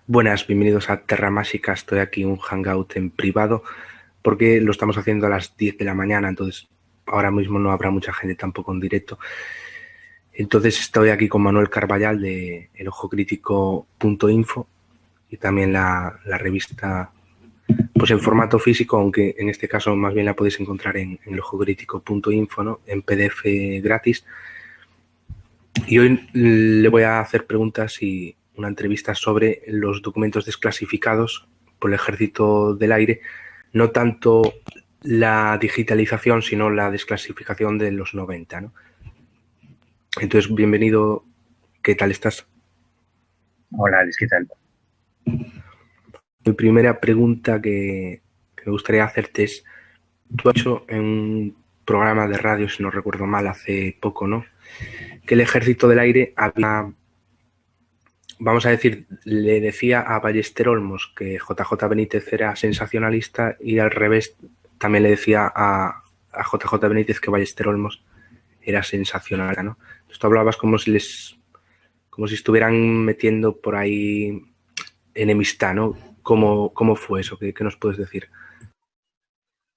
Buenas, bienvenidos a Terra Mágica. Estoy aquí en un hangout en privado porque lo estamos haciendo a las 10 de la mañana, entonces ahora mismo no habrá mucha gente tampoco en directo. Entonces estoy aquí con Manuel Carballal de elojocrítico.info y también la revista pues en formato físico, aunque en este caso más bien la podéis encontrar en elojocrítico.info, ¿no? En PDF gratis. Y hoy le voy a hacer preguntas y una entrevista sobre los documentos desclasificados por el Ejército del Aire, no tanto la digitalización, sino la desclasificación de los 90, ¿no? Entonces, bienvenido. ¿Qué tal estás? Hola, Alex, ¿qué tal? Mi primera pregunta que me gustaría hacerte es, tú has hecho en un programa de radio, si no recuerdo mal, hace poco, ¿no? Que el Ejército del Aire había, vamos a decir, le decía a Ballester Olmos que JJ Benítez era sensacionalista y al revés también le decía a JJ Benítez que Ballester Olmos era sensacionalista, ¿no? Tú hablabas como si estuvieran metiendo por ahí enemistad, ¿no? ¿Cómo fue eso? ¿Qué nos puedes decir?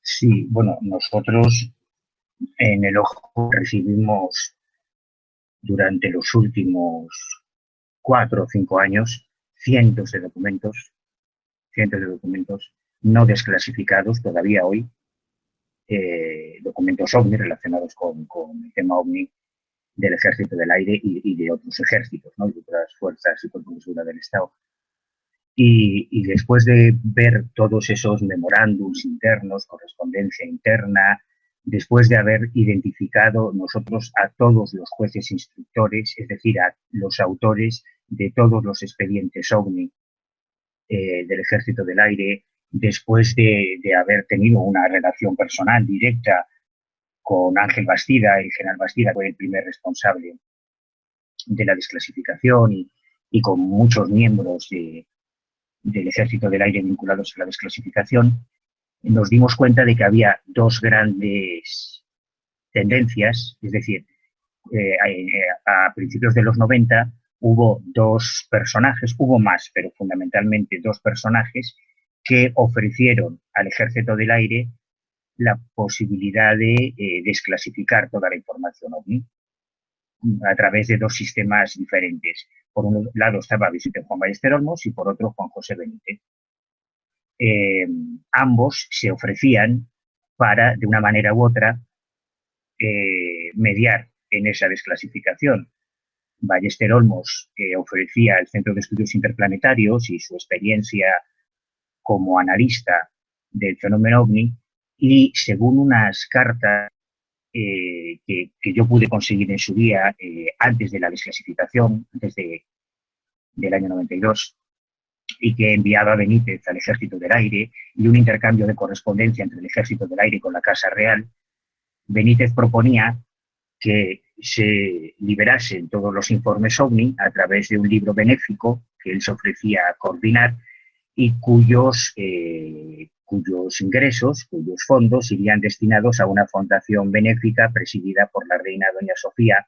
Sí, bueno, nosotros en el Ojo recibimos durante los últimos 4 o 5 años cientos de documentos no desclasificados todavía hoy, documentos OVNI relacionados con el tema OVNI del Ejército del Aire y de otros ejércitos, ¿no? Y de otras fuerzas y cuerpos de seguridad del Estado. Y después de ver todos esos memorándums internos, correspondencia interna, después de haber identificado nosotros a todos los jueces instructores, es decir, a los autores de todos los expedientes OVNI del Ejército del Aire, después de haber tenido una relación personal directa con Ángel Bastida, el general Bastida fue el primer responsable de la desclasificación y con muchos miembros del Ejército del Aire vinculados a la desclasificación, nos dimos cuenta de que había dos grandes tendencias, es decir, a principios de los 90 hubo dos personajes, hubo más, pero fundamentalmente dos personajes que ofrecieron al Ejército del Aire la posibilidad de desclasificar toda la información OVNI a través de dos sistemas diferentes. Por un lado estaba Vicente Juan Ballester Olmos y por otro Juan José Benítez. eh, Ambos se ofrecían para, de una manera u otra, mediar en esa desclasificación. Ballester Olmos ofrecía el Centro de Estudios Interplanetarios y su experiencia como analista del fenómeno OVNI, y según unas cartas que yo pude conseguir en su día, antes de la desclasificación, del año 92, y que enviaba Benítez al Ejército del Aire, y un intercambio de correspondencia entre el Ejército del Aire con la Casa Real, Benítez proponía que se liberasen todos los informes OVNI a través de un libro benéfico que él se ofrecía a coordinar y cuyos ingresos, cuyos fondos irían destinados a una fundación benéfica presidida por la reina Doña Sofía,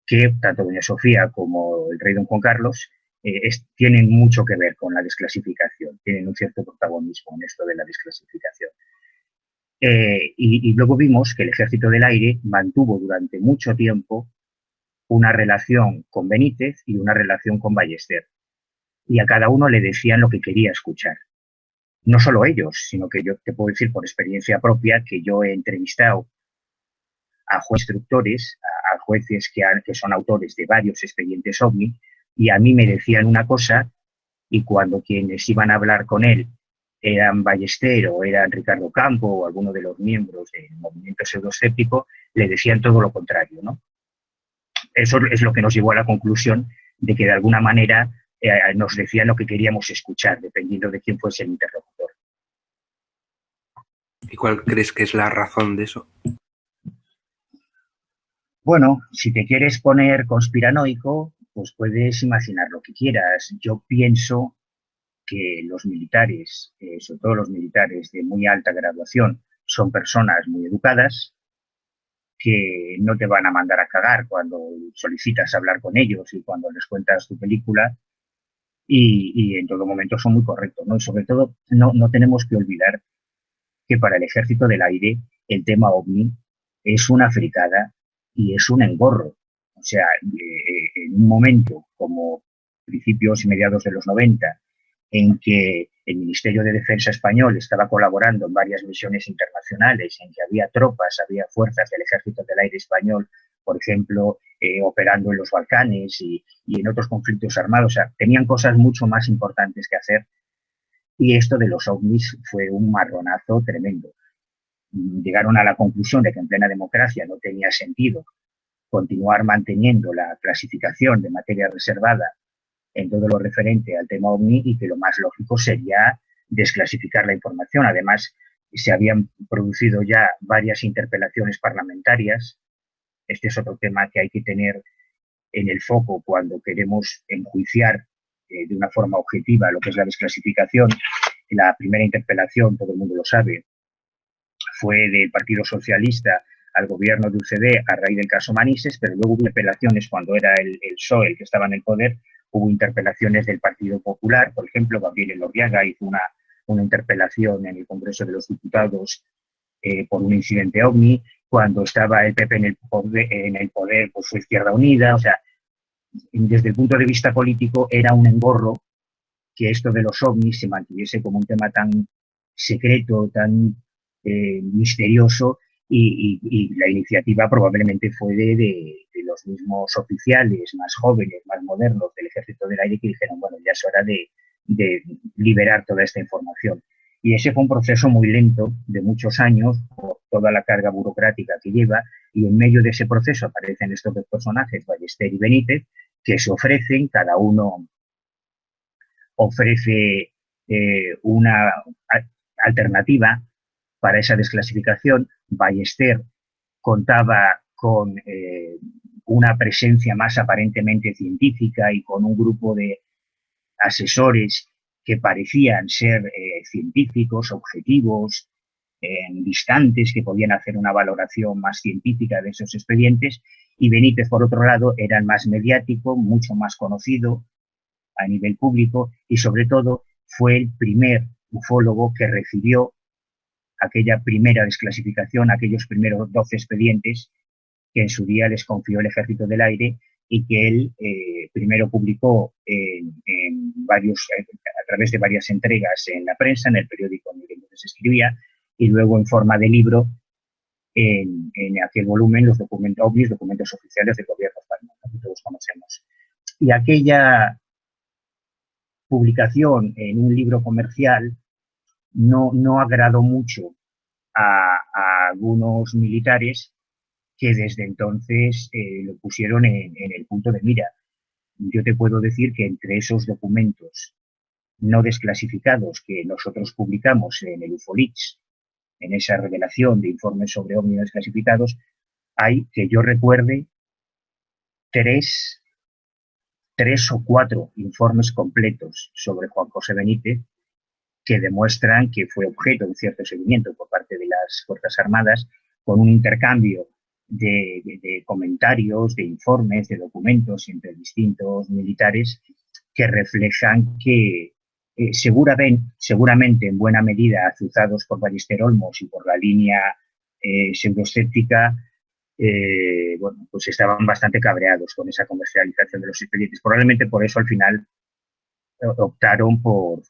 que tanto Doña Sofía como el rey Don Juan Carlos tienen mucho que ver con la desclasificación, tienen un cierto protagonismo en esto de la desclasificación. Y luego vimos que el Ejército del Aire mantuvo durante mucho tiempo una relación con Benítez y una relación con Ballester. Y a cada uno le decían lo que quería escuchar. No solo ellos, sino que yo te puedo decir por experiencia propia que yo he entrevistado a jueces instructores, a jueces que son autores de varios expedientes OVNI, y a mí me decían una cosa, y cuando quienes iban a hablar con él eran Ballester o eran Ricardo Campo o alguno de los miembros del movimiento pseudoescéptico, le decían todo lo contrario, ¿no? Eso es lo que nos llevó a la conclusión de que de alguna manera nos decían lo que queríamos escuchar, dependiendo de quién fuese el interlocutor. ¿Y cuál crees que es la razón de eso? Bueno, si te quieres poner conspiranoico, pues puedes imaginar lo que quieras. Yo pienso que los militares, sobre todo los militares de muy alta graduación, son personas muy educadas, que no te van a mandar a cagar cuando solicitas hablar con ellos y cuando les cuentas tu película, y en todo momento son muy correctos, ¿no? Y sobre todo no tenemos que olvidar que para el Ejército del Aire el tema OVNI es una fricada y es un engorro. O sea, en un momento como principios y mediados de los 90, en que el Ministerio de Defensa español estaba colaborando en varias misiones internacionales, en que había tropas, había fuerzas del Ejército del Aire español, por ejemplo, operando en los Balcanes y en otros conflictos armados. O sea, tenían cosas mucho más importantes que hacer y esto de los ovnis fue un marronazo tremendo. Llegaron a la conclusión de que en plena democracia no tenía sentido continuar manteniendo la clasificación de materia reservada en todo lo referente al tema OVNI y que lo más lógico sería desclasificar la información. Además, se habían producido ya varias interpelaciones parlamentarias. Este es otro tema que hay que tener en el foco cuando queremos enjuiciar de una forma objetiva lo que es la desclasificación. La primera interpelación, todo el mundo lo sabe, fue del Partido Socialista al gobierno de UCD a raíz del caso Manises, pero luego hubo interpelaciones cuando era el PSOE el que estaba en el poder, hubo interpelaciones del Partido Popular, por ejemplo, Gabriel Elorriaga hizo una interpelación en el Congreso de los Diputados por un incidente OVNI, cuando estaba el PP en el poder pues fue Izquierda Unida, o sea, desde el punto de vista político era un engorro que esto de los ovnis se mantuviese como un tema tan secreto, tan misterioso y la iniciativa probablemente fue de los mismos oficiales más jóvenes, más modernos del Ejército del Aire que dijeron, bueno, ya es hora de liberar toda esta información. Y ese fue un proceso muy lento, de muchos años, por toda la carga burocrática que lleva, y en medio de ese proceso aparecen estos dos personajes, Ballester y Benítez, que se ofrecen, cada uno ofrece una alternativa para esa desclasificación. Ballester contaba con una presencia más aparentemente científica y con un grupo de asesores que parecían ser científicos, objetivos, distantes, que podían hacer una valoración más científica de esos expedientes, y Benítez, por otro lado, era el más mediático, mucho más conocido a nivel público y, sobre todo, fue el primer ufólogo que recibió aquella primera desclasificación, aquellos primeros 12 expedientes que en su día les confió el Ejército del Aire y que él primero publicó a través de varias entregas en la prensa, en el periódico en el que entonces escribía, y luego en forma de libro en aquel volumen, los documentos OVNIs, documentos oficiales del gobierno español, que todos conocemos. Y aquella publicación en un libro comercial no agradó mucho a algunos militares que desde entonces lo pusieron en el punto de mira. Yo te puedo decir que entre esos documentos no desclasificados que nosotros publicamos en el UFOLIX, en esa revelación de informes sobre ovnis desclasificados, hay, que yo recuerde, tres o cuatro informes completos sobre Juan José Benítez que demuestran que fue objeto de cierto seguimiento por parte de las Fuerzas Armadas, con un intercambio de comentarios, de informes, de documentos entre distintos militares que reflejan que seguramente en buena medida azuzados por Ballester Olmos y por la línea pseudoescéptica, bueno, pues estaban bastante cabreados con esa comercialización de los expedientes. Probablemente por eso al final optaron por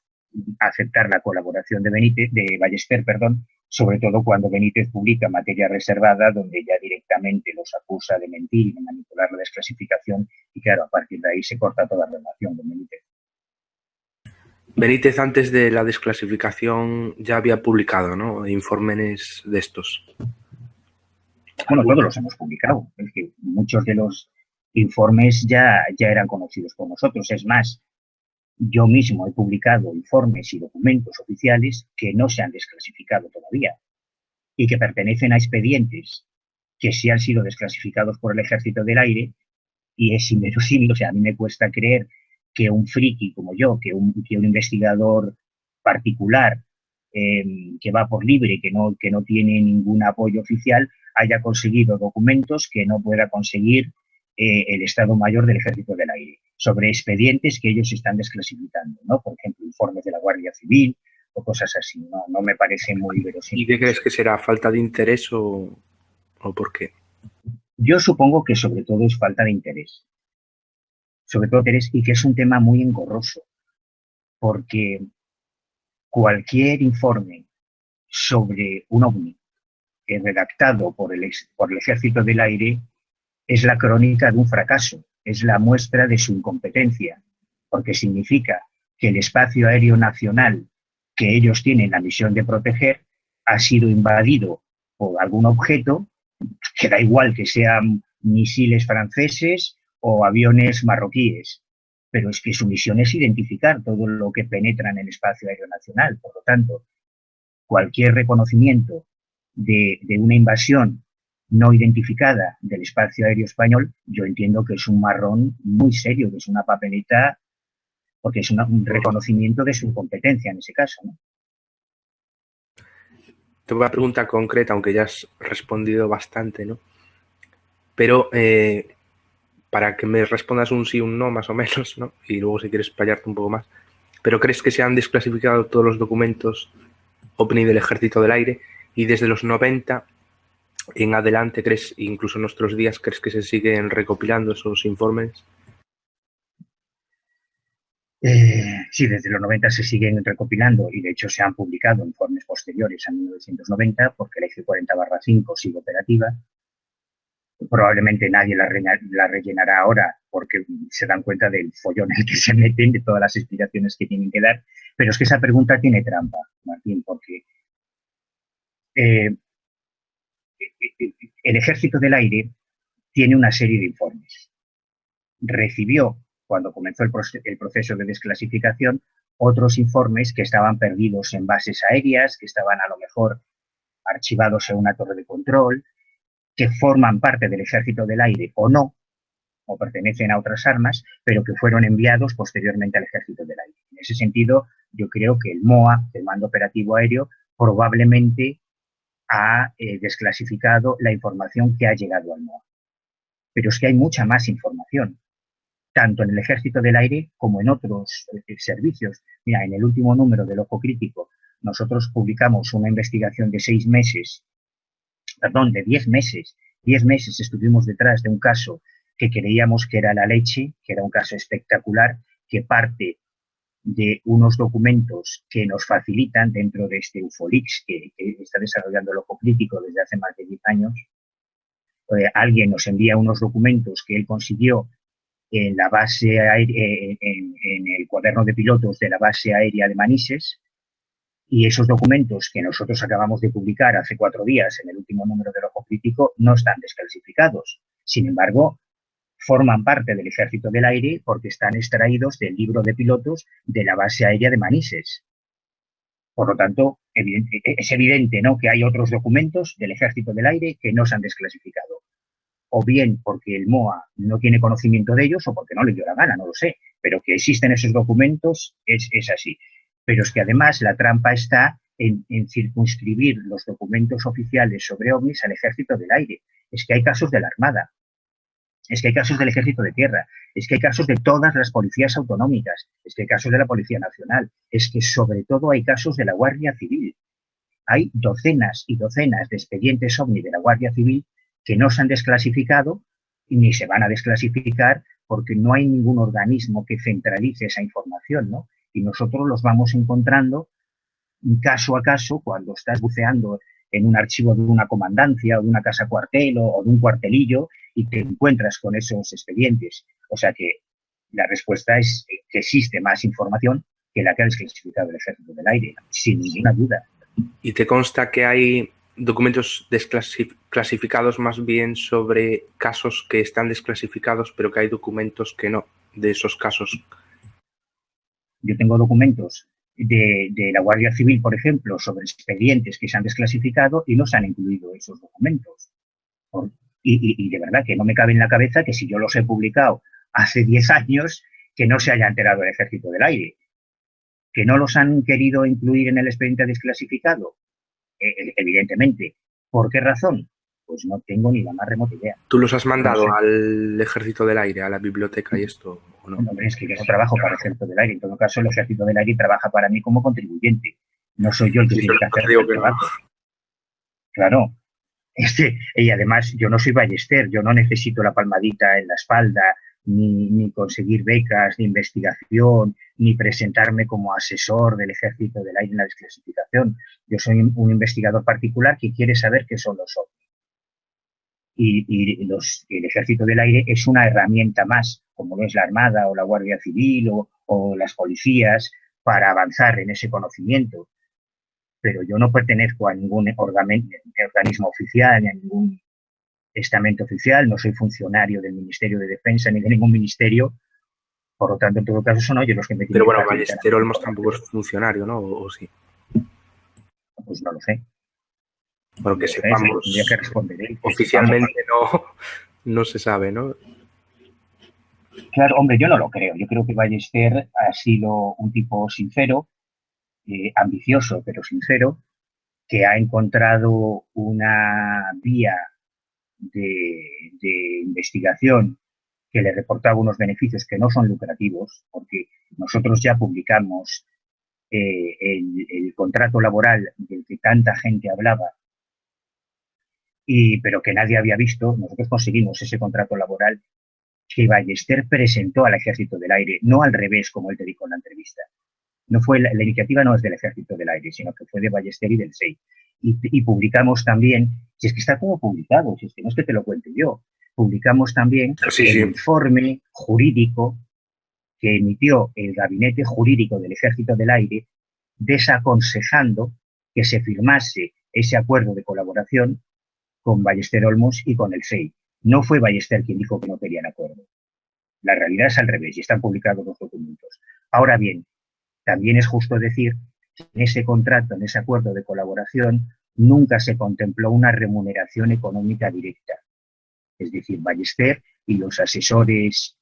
aceptar la colaboración de Ballester, sobre todo cuando Benítez publica materia reservada, donde ya directamente los acusa de mentir y de manipular la desclasificación, y claro, a partir de ahí se corta toda relación con Benítez. Benítez, antes de la desclasificación, ya había publicado, ¿no?, informes de estos. Bueno, todos los hemos publicado. Es que muchos de los informes ya eran conocidos por nosotros. Es más, yo mismo he publicado informes y documentos oficiales que no se han desclasificado todavía y que pertenecen a expedientes que sí han sido desclasificados por el Ejército del Aire, y es inverosímil. O sea, a mí me cuesta creer que un friki como yo, que un investigador particular que va por libre, que no tiene ningún apoyo oficial, haya conseguido documentos que no pueda conseguir el Estado Mayor del Ejército del Aire. sobre expedientes que ellos están desclasificando, ¿no? Por ejemplo, informes de la Guardia Civil o cosas así. No me parece muy verosímil. ¿Y qué crees que será? ¿Falta de interés o por qué? Yo supongo que sobre todo es falta de interés. Sobre todo interés, y que es un tema muy engorroso, porque cualquier informe sobre un ovni redactado por el Ejército del Aire es la crónica de un fracaso, es la muestra de su incompetencia, porque significa que el espacio aéreo nacional que ellos tienen la misión de proteger ha sido invadido por algún objeto, que da igual que sean misiles franceses o aviones marroquíes, pero es que su misión es identificar todo lo que penetra en el espacio aéreo nacional. Por lo tanto, cualquier reconocimiento de una invasión no identificada del espacio aéreo español, yo entiendo que es un marrón muy serio, que es una papeleta, porque es un reconocimiento de su incompetencia en ese caso, ¿no? Tengo una pregunta concreta, aunque ya has respondido bastante, ¿no? Pero para que me respondas un sí o un no, más o menos, ¿no? Y luego si quieres explayarte un poco más. ¿Pero crees que se han desclasificado todos los documentos OVNI del Ejército del Aire? Y desde los 90 en adelante, ¿crees, incluso en nuestros días, crees que se siguen recopilando esos informes? Sí, desde los 90 se siguen recopilando y de hecho se han publicado informes posteriores a 1990 porque la F40/5 sigue operativa. Probablemente nadie la rellenará ahora porque se dan cuenta del follón en el que se meten, de todas las explicaciones que tienen que dar, pero es que esa pregunta tiene trampa, Martín, porque el Ejército del Aire tiene una serie de informes. Recibió, cuando comenzó el proceso de desclasificación, otros informes que estaban perdidos en bases aéreas, que estaban a lo mejor archivados en una torre de control, que forman parte del Ejército del Aire o no, o pertenecen a otras armas, pero que fueron enviados posteriormente al Ejército del Aire. En ese sentido, yo creo que el MOA, el Mando Operativo Aéreo, probablemente ha desclasificado la información que ha llegado al MOA. Pero es que hay mucha más información, tanto en el Ejército del Aire como en otros servicios. Mira, en el último número del Ojo Crítico, nosotros publicamos una investigación de 6 meses, perdón, de 10 meses. 10 meses estuvimos detrás de un caso que creíamos que era la leche, que era un caso espectacular, que parte de unos documentos que nos facilitan dentro de este UFOLIX que está desarrollando el Ojo Crítico desde hace más de 10 años. Alguien nos envía unos documentos que él consiguió en la base en el cuaderno de pilotos de la base aérea de Manises, y esos documentos que nosotros acabamos de publicar hace 4 días en el último número del Ojo Crítico no están desclasificados. Sin embargo, forman parte del Ejército del Aire porque están extraídos del libro de pilotos de la base aérea de Manises. Por lo tanto, es evidente, ¿no?, que hay otros documentos del Ejército del Aire que no se han desclasificado. O bien porque el MOA no tiene conocimiento de ellos o porque no le dio la gana, no lo sé. Pero que existen esos documentos es así. Pero es que además la trampa está en circunscribir los documentos oficiales sobre ovnis al Ejército del Aire. Es que hay casos de la Armada, es que hay casos del Ejército de Tierra, es que hay casos de todas las policías autonómicas, es que hay casos de la Policía Nacional, es que sobre todo hay casos de la Guardia Civil. Hay docenas y docenas de expedientes OVNI de la Guardia Civil que no se han desclasificado ni se van a desclasificar porque no hay ningún organismo que centralice esa información, ¿no? Y nosotros los vamos encontrando caso a caso cuando estás buceando en un archivo de una comandancia o de una casa cuartel o de un cuartelillo y te encuentras con esos expedientes. O sea que la respuesta es que existe más información que la que ha desclasificado el Ejército del Aire, sin ninguna duda. ¿Y te consta que hay documentos desclasificados más bien sobre casos que están desclasificados, pero que hay documentos que no, de esos casos? Yo tengo documentos de la Guardia Civil, por ejemplo, sobre expedientes que se han desclasificado y no se han incluido esos documentos. Y de verdad que no me cabe en la cabeza que si yo los he publicado hace 10 años, que no se haya enterado el Ejército del Aire. ¿Que no los han querido incluir en el expediente desclasificado? Evidentemente. ¿Por qué razón? Pues no tengo ni la más remota idea. ¿Tú los has mandado al Ejército del Aire, a la biblioteca y esto? ¿o no? Hombre, es que yo no trabajo para el Ejército del Aire. En todo caso, el Ejército del Aire trabaja para mí como contribuyente. No soy yo el que Sí, tiene que te hacer digo el que no. trabajo. Claro. Y además, yo no soy ballester, yo no necesito la palmadita en la espalda, ni conseguir becas de investigación, ni presentarme como asesor del Ejército del Aire en la desclasificación. Yo soy un investigador particular que quiere saber qué son los ovnis. El Ejército del Aire es una herramienta más, como lo es la Armada o la Guardia Civil o las policías, para avanzar en ese conocimiento. Pero yo no pertenezco a ningún organismo oficial, ni a ningún estamento oficial, no soy funcionario del Ministerio de Defensa ni de ningún ministerio, por lo tanto, en todo caso, son ellos los que me Pero tienen que bueno, facilitar Ballester Olmos tampoco información. es funcionario, ¿no? ¿O sí? Pues no lo sé. Bueno, que No lo sé, se lo tendría que sepamos, responder él, que sepamos. oficialmente no se sabe, ¿no? Claro, hombre, yo no lo creo. Yo creo que Ballester ha sido un tipo sincero, ambicioso, pero sincero, que ha encontrado una vía de investigación que le reportaba unos beneficios que no son lucrativos, porque nosotros ya publicamos el contrato laboral del que tanta gente hablaba, pero que nadie había visto. Nosotros conseguimos ese contrato laboral que Ballester presentó al Ejército del Aire, no al revés, como él te dijo en la entrevista. No fue la iniciativa no es del Ejército del Aire, sino que fue de Ballester y del SEI. Y publicamos también, si es que está todo publicado, si es que no es que te lo cuente yo, publicamos también Sí, el sí. informe jurídico que emitió el Gabinete Jurídico del Ejército del Aire, desaconsejando que se firmase ese acuerdo de colaboración con Ballester Olmos y con el SEI. No fue Ballester quien dijo que no querían acuerdo. La realidad es al revés y están publicados los documentos. Ahora bien, también es justo decir que en ese contrato, en ese acuerdo de colaboración, nunca se contempló una remuneración económica directa. Es decir, Ballester y los asesores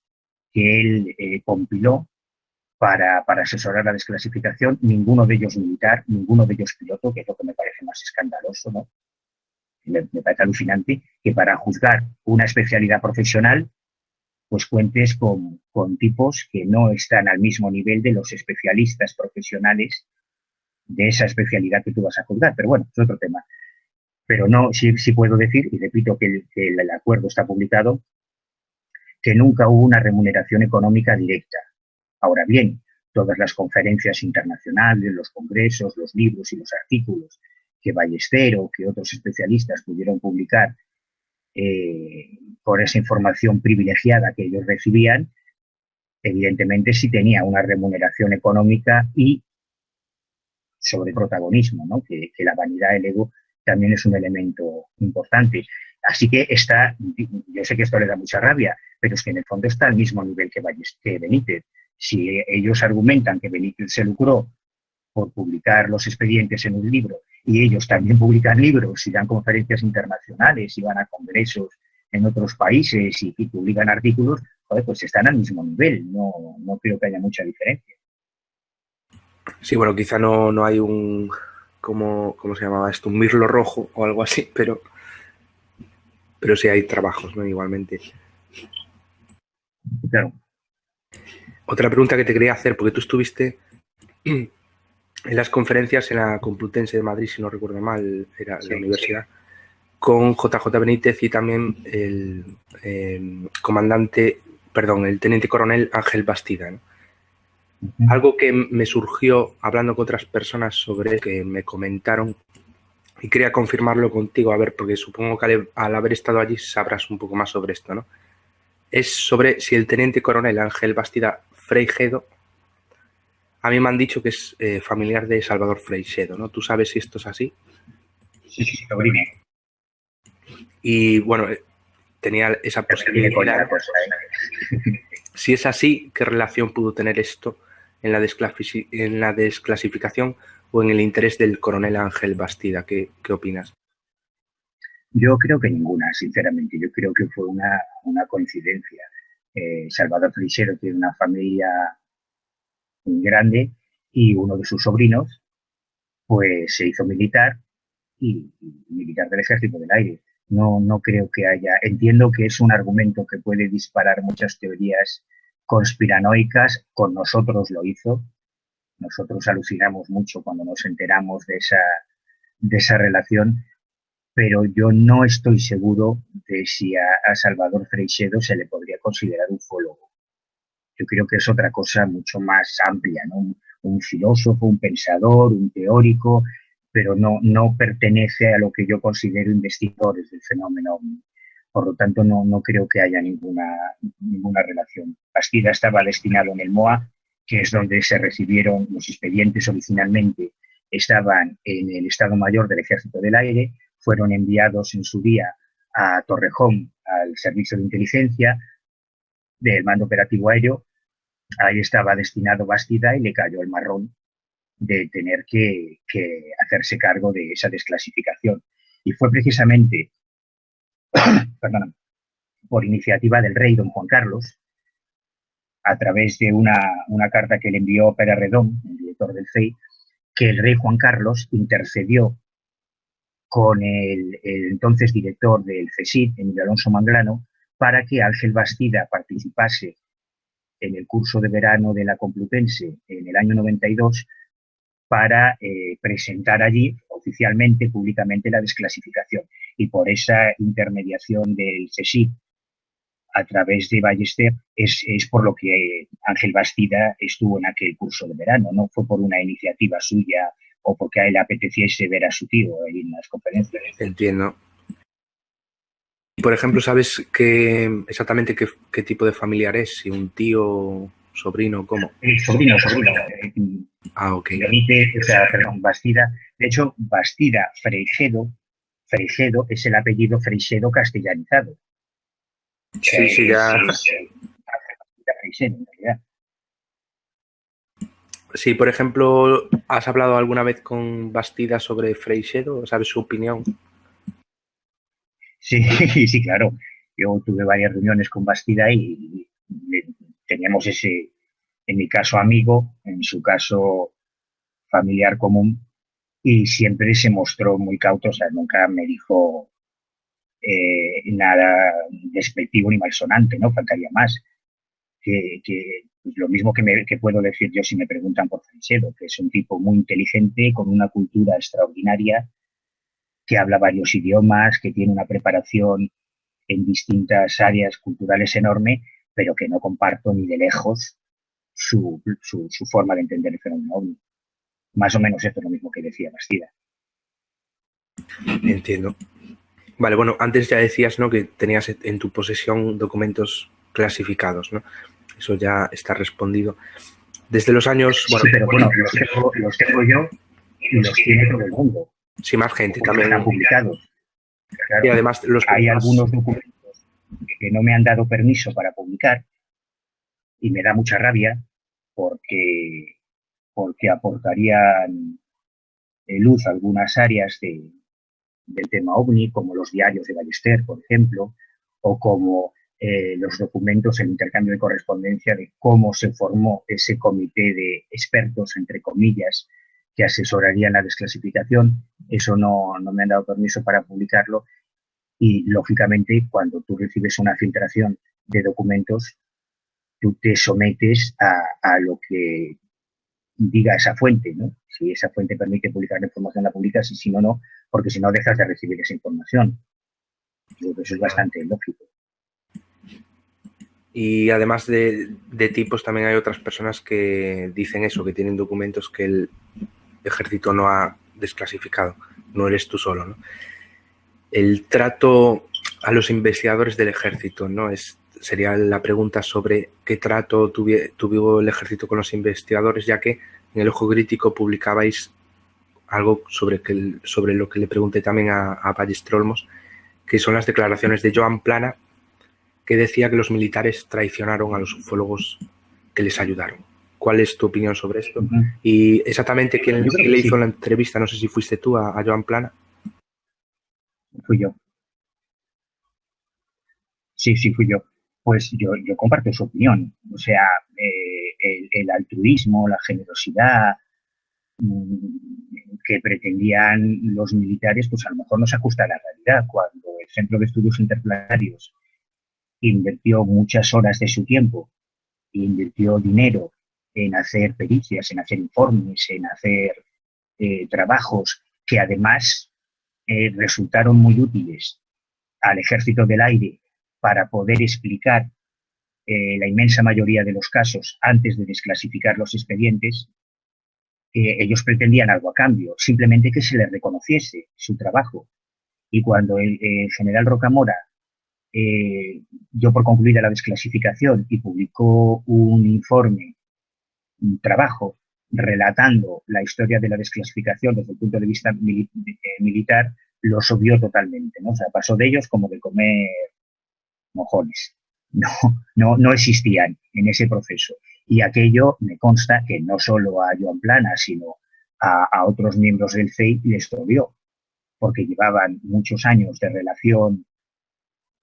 que él compiló para asesorar la desclasificación, ninguno de ellos militar, ninguno de ellos piloto, que es lo que me parece más escandaloso, ¿no? Me parece alucinante que para juzgar una especialidad profesional pues cuentes con tipos que no están al mismo nivel de los especialistas profesionales de esa especialidad que tú vas a juzgar. Pero bueno, es otro tema. Pero no, sí puedo decir, y repito que el acuerdo está publicado, que nunca hubo una remuneración económica directa. Ahora bien, todas las conferencias internacionales, los congresos, los libros y los artículos que Ballester o que otros especialistas pudieron publicar por esa información privilegiada que ellos recibían, evidentemente sí tenía una remuneración económica y sobre protagonismo, ¿no? Que la vanidad, el ego, también es un elemento importante. Así que está, yo sé que esto le da mucha rabia, pero es que en el fondo está al mismo nivel que Benítez. Si ellos argumentan que Benítez se lucró por publicar los expedientes en un libro y ellos también publican libros y dan conferencias internacionales y van a congresos en otros países y publican artículos, joder, pues están al mismo nivel. No creo que haya mucha diferencia. Sí, bueno, quizá no hay un, ¿cómo se llamaba esto? Un mirlo rojo o algo así, pero sí hay trabajos, ¿no? Igualmente. Claro. Otra pregunta que te quería hacer, porque tú estuviste en las conferencias en la Complutense de Madrid, si no recuerdo mal, era la universidad, con JJ Benítez y también el el teniente coronel Ángel Bastida, ¿no? Algo que me surgió hablando con otras personas sobre que me comentaron y quería confirmarlo contigo, a ver, porque supongo que al haber estado allí sabrás un poco más sobre esto, ¿no? Es sobre si el teniente coronel Ángel Bastida Freixedo, a mí me han dicho que es familiar de Salvador Freixedo, ¿no? ¿Tú sabes si esto es así? Sí, sobrino. Y bueno, tenía esa posibilidad. Si es así, ¿qué relación pudo tener esto en la desclasificación o en el interés del coronel Ángel Bastida? ¿Qué opinas? Yo creo que ninguna, sinceramente. Yo creo que fue una coincidencia. Salvador Freixedo tiene una familia muy grande y uno de sus sobrinos pues se hizo militar y militar del Ejército del Aire. No creo que haya, entiendo que es un argumento que puede disparar muchas teorías conspiranoicas, con nosotros lo hizo. Nosotros alucinamos mucho cuando nos enteramos de esa relación, pero yo no estoy seguro de si a Salvador Freixedo se le podría considerar ufólogo. Yo creo que es otra cosa mucho más amplia, ¿no? Un filósofo, un pensador, un teórico, pero no pertenece a lo que yo considero investigadores del fenómeno. Por lo tanto, no creo que haya ninguna relación. Bastida estaba destinado en el MOA, que es donde se recibieron los expedientes originalmente. Estaban en el Estado Mayor del Ejército del Aire, fueron enviados en su día a Torrejón, al Servicio de Inteligencia del Mando Operativo Aéreo. Ahí estaba destinado Bastida y le cayó el marrón de tener que hacerse cargo de esa desclasificación. Y fue precisamente perdón, por iniciativa del rey don Juan Carlos, a través de una carta que le envió Pere Redón, el director del FEI, que el rey Juan Carlos intercedió con el entonces director del CSIC, Emilio Alonso Manglano, para que Ángel Bastida participase en el curso de verano de la Complutense en el año 92 para presentar allí oficialmente, públicamente, la desclasificación. Y por esa intermediación del CSIC a través de Ballester es por lo que Ángel Bastida estuvo en aquel curso de verano. No fue por una iniciativa suya o porque a él le apeteciese ver a su tío ahí en las conferencias. Entiendo. Y, por ejemplo, ¿sabes exactamente qué tipo de familiar es? Si un tío, sobrino, ¿cómo? Sobrino. Ok. Benítez, o sea, perdón, Bastida. De hecho, Bastida Freixedo es el apellido Freixedo castellanizado. Sí, ya. Freixedo, en realidad. Sí, por ejemplo, ¿has hablado alguna vez con Bastida sobre Freixedo? ¿Sabes su opinión? Sí, sí, claro. Yo tuve varias reuniones con Bastida y teníamos ese, en mi caso, amigo, en su caso, familiar común, y siempre se mostró muy cauto, o sea, nunca me dijo nada despectivo ni malsonante, ¿no? Faltaría más. Pues lo mismo que puedo decir yo si me preguntan por Freixedo, que es un tipo muy inteligente, con una cultura extraordinaria, que habla varios idiomas, que tiene una preparación en distintas áreas culturales enorme, pero que no comparto ni de lejos su forma de entender el fenómeno ovni. Más o menos esto es lo mismo que decía Bastida. Entiendo. Vale, bueno, antes ya decías, ¿no?, que tenías en tu posesión documentos clasificados, ¿no? Eso ya está respondido. Desde los años... Bueno, sí, pero bueno, los tengo yo y los tiene todo el mundo. Sí, más gente también. Están publicados. Claro, y además hay algunos documentos que no me han dado permiso para publicar y me da mucha rabia porque aportarían luz a algunas áreas del tema OVNI, como los diarios de Ballester, por ejemplo, o como los documentos, el intercambio de correspondencia de cómo se formó ese comité de expertos, entre comillas, que asesorarían la desclasificación. Eso no me han dado permiso para publicarlo y, lógicamente, cuando tú recibes una filtración de documentos, tú te sometes a lo que diga esa fuente, ¿no? Si esa fuente permite publicar la información, la publicas, y si no, no, porque si no dejas de recibir esa información. Yo creo que eso es bastante lógico. Y además de tipos, también hay otras personas que dicen eso, que tienen documentos que el ejército no ha desclasificado. No eres tú solo, ¿no? El trato a los investigadores del ejército, ¿no? Sería la pregunta sobre qué trato tuvo el ejército con los investigadores, ya que en el Ojo Crítico publicabais algo sobre lo que le pregunté también a Ballester Olmos, que son las declaraciones de Joan Plana, que decía que los militares traicionaron a los ufólogos que les ayudaron. ¿Cuál es tu opinión sobre esto? Y exactamente quién le hizo la entrevista, no sé si fuiste tú a Joan Plana. Fui yo. Sí, fui yo. Pues yo comparto su opinión. O sea, el altruismo, la generosidad que pretendían los militares, pues a lo mejor no se ajusta a la realidad. Cuando el Centro de Estudios Interplanetarios invirtió muchas horas de su tiempo invirtió dinero en hacer pericias, en hacer informes, en hacer trabajos que además resultaron muy útiles al Ejército del Aire para poder explicar la inmensa mayoría de los casos antes de desclasificar los expedientes. Ellos pretendían algo a cambio, simplemente que se les reconociese su trabajo. Y cuando el general Rocamora dio por concluida la desclasificación y publicó un informe, un trabajo, relatando la historia de la desclasificación desde el punto de vista militar, los obvió totalmente, ¿no? O sea, pasó de ellos como de comer mojones. No existían en ese proceso. Y aquello me consta que no solo a Joan Planas, sino a otros miembros del CEI les dolió, porque llevaban muchos años de relación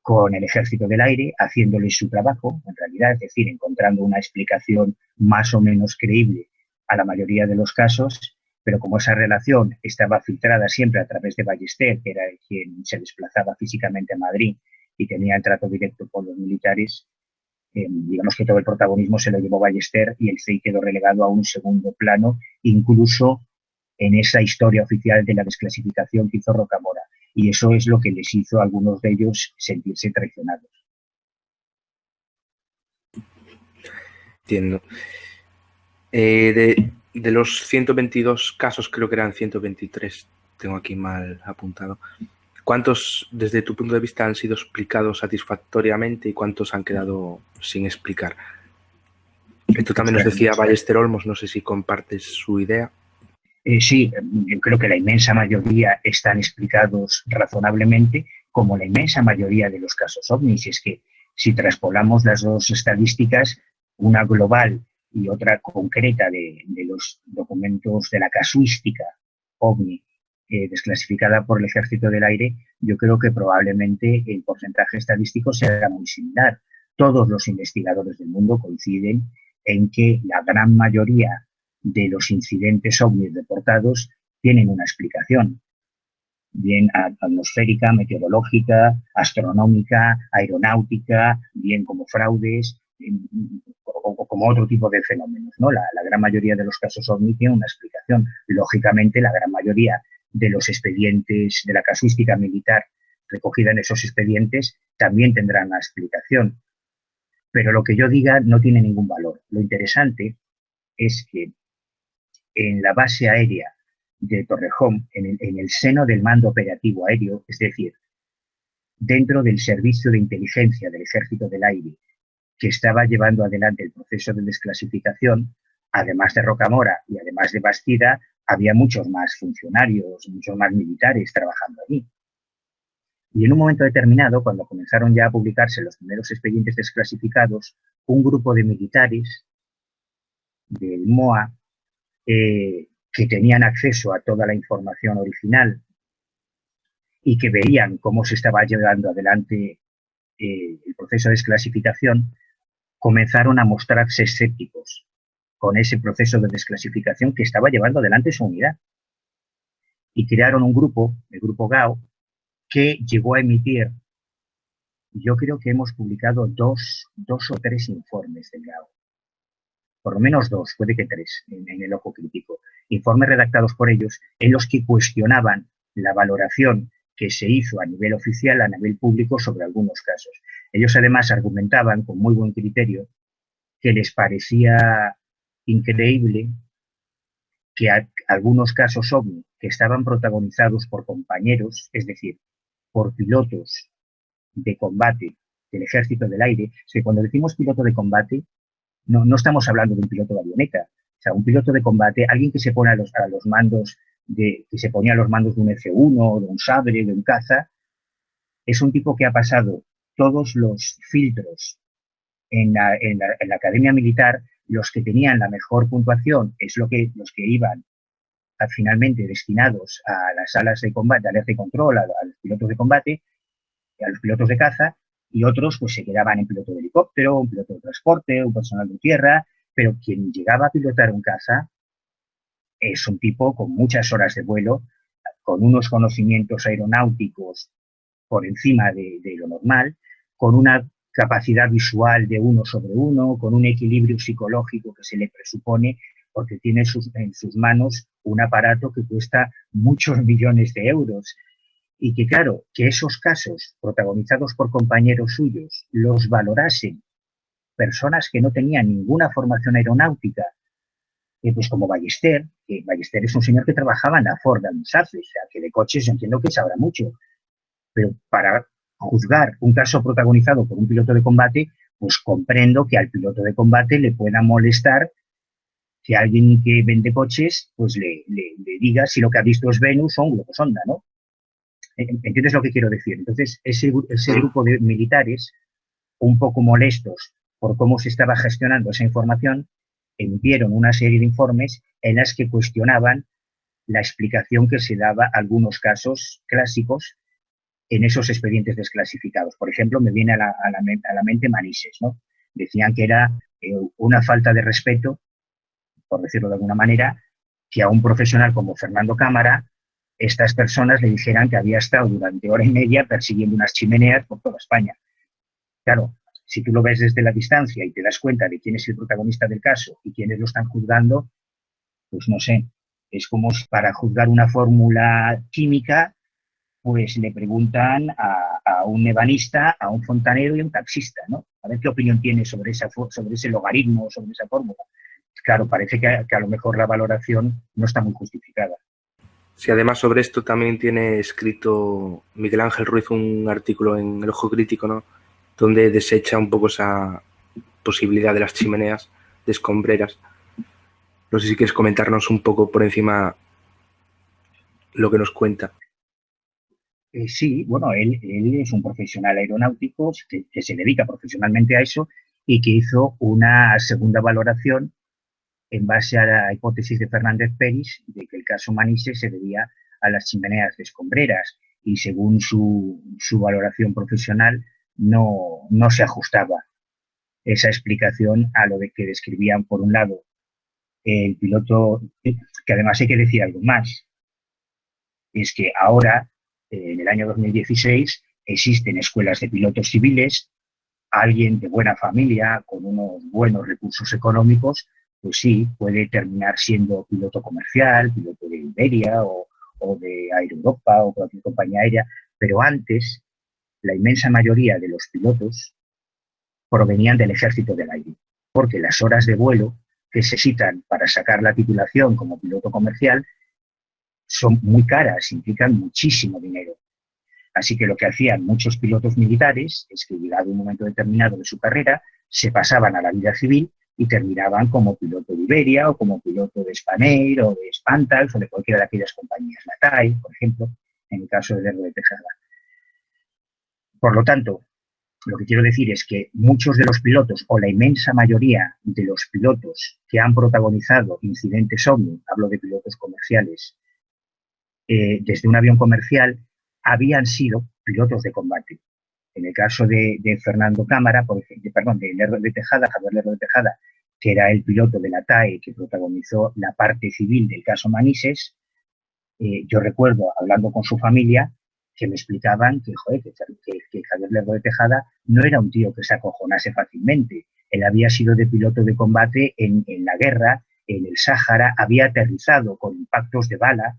con el Ejército del Aire, haciéndoles su trabajo, en realidad, es decir, encontrando una explicación más o menos creíble a la mayoría de los casos, pero como esa relación estaba filtrada siempre a través de Ballester, que era quien se desplazaba físicamente a Madrid y tenía el trato directo con los militares, digamos que todo el protagonismo se lo llevó Ballester y el CEI quedó relegado a un segundo plano, incluso en esa historia oficial de la desclasificación que hizo Rocamora. Y eso es lo que les hizo a algunos de ellos sentirse traicionados. Entiendo. De los 122 casos, creo que eran 123, tengo aquí mal apuntado. ¿Cuántos, desde tu punto de vista, han sido explicados satisfactoriamente y cuántos han quedado sin explicar? Esto también nos decía Ballester Olmos, no sé si compartes su idea. Sí, yo creo que la inmensa mayoría están explicados razonablemente, como la inmensa mayoría de los casos ovnis. Es que si traspolamos las dos estadísticas, una global y otra concreta de los documentos de la casuística ovni desclasificada por el Ejército del Aire, yo creo que probablemente el porcentaje estadístico será muy similar. Todos los investigadores del mundo coinciden en que la gran mayoría de los incidentes ovnis reportados tienen una explicación, bien atmosférica, meteorológica, astronómica, aeronáutica, bien como fraudes o como otro tipo de fenómenos, ¿no? La gran mayoría de los casos ovni tiene una explicación. Lógicamente, la gran mayoría de los expedientes de la casuística militar recogida en esos expedientes también tendrán una explicación. Pero lo que yo diga no tiene ningún valor. Lo interesante es que en la base aérea de Torrejón, en el seno del mando operativo aéreo, es decir, dentro del servicio de inteligencia del Ejército del Aire, que estaba llevando adelante el proceso de desclasificación, además de Rocamora y además de Bastida, había muchos más funcionarios, muchos más militares trabajando allí. Y en un momento determinado, cuando comenzaron ya a publicarse los primeros expedientes desclasificados, un grupo de militares del MOA que tenían acceso a toda la información original y que veían cómo se estaba llevando adelante el proceso de desclasificación, comenzaron a mostrarse escépticos con ese proceso de desclasificación que estaba llevando adelante su unidad. Y crearon un grupo, el Grupo GAO, que llegó a emitir, yo creo que hemos publicado dos o tres informes del GAO. Por lo menos dos, puede que tres, en el ojo crítico. Informes redactados por ellos en los que cuestionaban la valoración que se hizo a nivel oficial, a nivel público, sobre algunos casos. Ellos además argumentaban con muy buen criterio que les parecía increíble que algunos casos ovni que estaban protagonizados por compañeros, es decir, por pilotos de combate del Ejército del Aire, que cuando decimos piloto de combate, no estamos hablando de un piloto de avioneta. O sea, un piloto de combate, alguien que se pone a los mandos que se ponía a los mandos de un F-1, de un Sabre, de un caza, es un tipo que ha pasado todos los filtros en la academia militar. Los que tenían la mejor puntuación es los que iban finalmente destinados a las salas de combate, al eje control, a los pilotos de combate, a los pilotos de caza, y otros pues se quedaban en piloto de helicóptero, un piloto de transporte, un personal de tierra, pero quien llegaba a pilotar un caza es un tipo con muchas horas de vuelo, con unos conocimientos aeronáuticos por encima de lo normal, con una capacidad visual de uno sobre uno, con un equilibrio psicológico que se le presupone, porque tiene en sus manos un aparato que cuesta muchos millones de euros. Y que, claro, que esos casos protagonizados por compañeros suyos los valorasen personas que no tenían ninguna formación aeronáutica, pues como Ballester, que Ballester es un señor que trabajaba en la Ford de Almusafes, o sea, que de coches yo entiendo que sabrá mucho, pero para juzgar un caso protagonizado por un piloto de combate, pues comprendo que al piloto de combate le pueda molestar que alguien que vende coches pues le diga si lo que ha visto es Venus o un globo sonda, ¿no? ¿Entiendes lo que quiero decir? Entonces, ese grupo de militares, un poco molestos por cómo se estaba gestionando esa información, emitieron una serie de informes en las que cuestionaban la explicación que se daba a algunos casos clásicos en esos expedientes desclasificados. Por ejemplo, me viene a la mente Manises, ¿no? Decían que era una falta de respeto, por decirlo de alguna manera, que a un profesional como Fernando Cámara, estas personas le dijeran que había estado durante hora y media persiguiendo unas chimeneas por toda España. Claro, si tú lo ves desde la distancia y te das cuenta de quién es el protagonista del caso y quiénes lo están juzgando, pues no sé, es como para juzgar una fórmula química, pues le preguntan a un ebanista, a un fontanero y a un taxista, ¿no? A ver qué opinión tiene sobre ese logaritmo, sobre esa fórmula. Claro, parece que a lo mejor la valoración no está muy justificada. Sí, además sobre esto también tiene escrito Miguel Ángel Ruiz un artículo en El Ojo Crítico, ¿no? Donde desecha un poco esa posibilidad de las chimeneas de escombreras. No sé si quieres comentarnos un poco por encima lo que nos cuenta. Sí, bueno, él es un profesional aeronáutico que se dedica profesionalmente a eso y que hizo una segunda valoración en base a la hipótesis de Fernández Peris de que el caso Manises se debía a las chimeneas de escombreras y según su valoración profesional no se ajustaba esa explicación a lo de que describían, por un lado, el piloto, que además hay que decir algo más, es que ahora, en el año 2016, existen escuelas de pilotos civiles, alguien de buena familia, con unos buenos recursos económicos, pues sí, puede terminar siendo piloto comercial, piloto de Iberia o de Air Europa o cualquier compañía aérea, pero antes la inmensa mayoría de los pilotos provenían del Ejército del Aire, porque las horas de vuelo que se necesitan para sacar la titulación como piloto comercial son muy caras, implican muchísimo dinero. Así que lo que hacían muchos pilotos militares es que, llegado un momento determinado de su carrera, se pasaban a la vida civil y terminaban como piloto de Iberia o como piloto de Spanair o de Spantals o de cualquiera de aquellas compañías, la TAI, por ejemplo, en el caso de Lerdo de Tejada. Por lo tanto, lo que quiero decir es que muchos de los pilotos, o la inmensa mayoría de los pilotos que han protagonizado incidentes OVNI, hablo de pilotos comerciales, desde un avión comercial, habían sido pilotos de combate. En el caso de Fernando Cámara, por ejemplo, de Lerdo de Tejada, Javier Lerdo de Tejada, que era el piloto de la TAE que protagonizó la parte civil del caso Manises, yo recuerdo, hablando con su familia, que me explicaban que Javier Lerdo de Tejada no era un tío que se acojonase fácilmente. Él había sido de piloto de combate en la guerra, en el Sáhara, había aterrizado con impactos de bala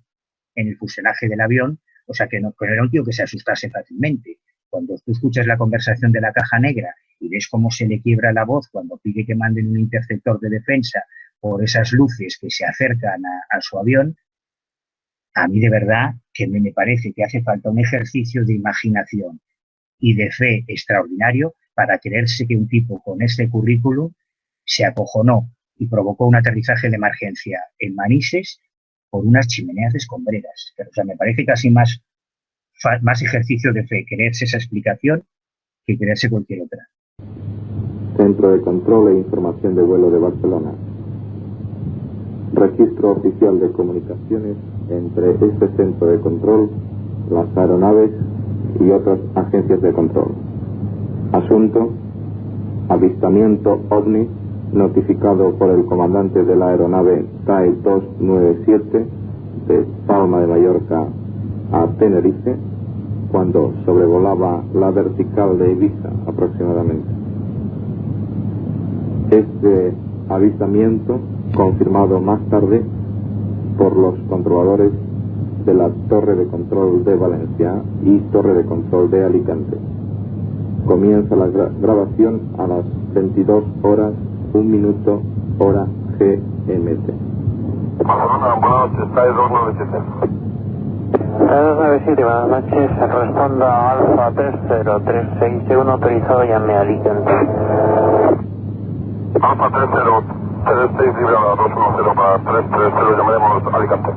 en el fuselaje del avión, o sea que no era un tío que se asustase fácilmente. Cuando tú escuchas la conversación de la caja negra y ves cómo se le quiebra la voz cuando pide que manden un interceptor de defensa por esas luces que se acercan a su avión, a mí de verdad que me parece que hace falta un ejercicio de imaginación y de fe extraordinario para creerse que un tipo con este currículum se acojonó y provocó un aterrizaje de emergencia en Manises por unas chimeneas de escombreras. O sea, me parece casi más ejercicio de fe creerse esa explicación que creerse cualquier otra. Centro de Control e Información de Vuelo de Barcelona. Registro oficial de comunicaciones entre este centro de control, las aeronaves y otras agencias de control. Asunto: avistamiento OVNI notificado por el comandante de la aeronave TAE 297 de Palma de Mallorca a Tenerife cuando sobrevolaba la vertical de Ibiza aproximadamente. Este avistamiento, confirmado más tarde por los controladores de la torre de control de Valencia y torre de control de Alicante. Comienza la grabación a las 22 horas, 1 minuto, hora GMT. Barcelona, buenas noches, TAE 297. TAE 297, buenas noches, responda a Alfa 3036, según autorizado, llame a Alicante. Alfa 3036, libre a 210 para 330, llamaremos a Alicante.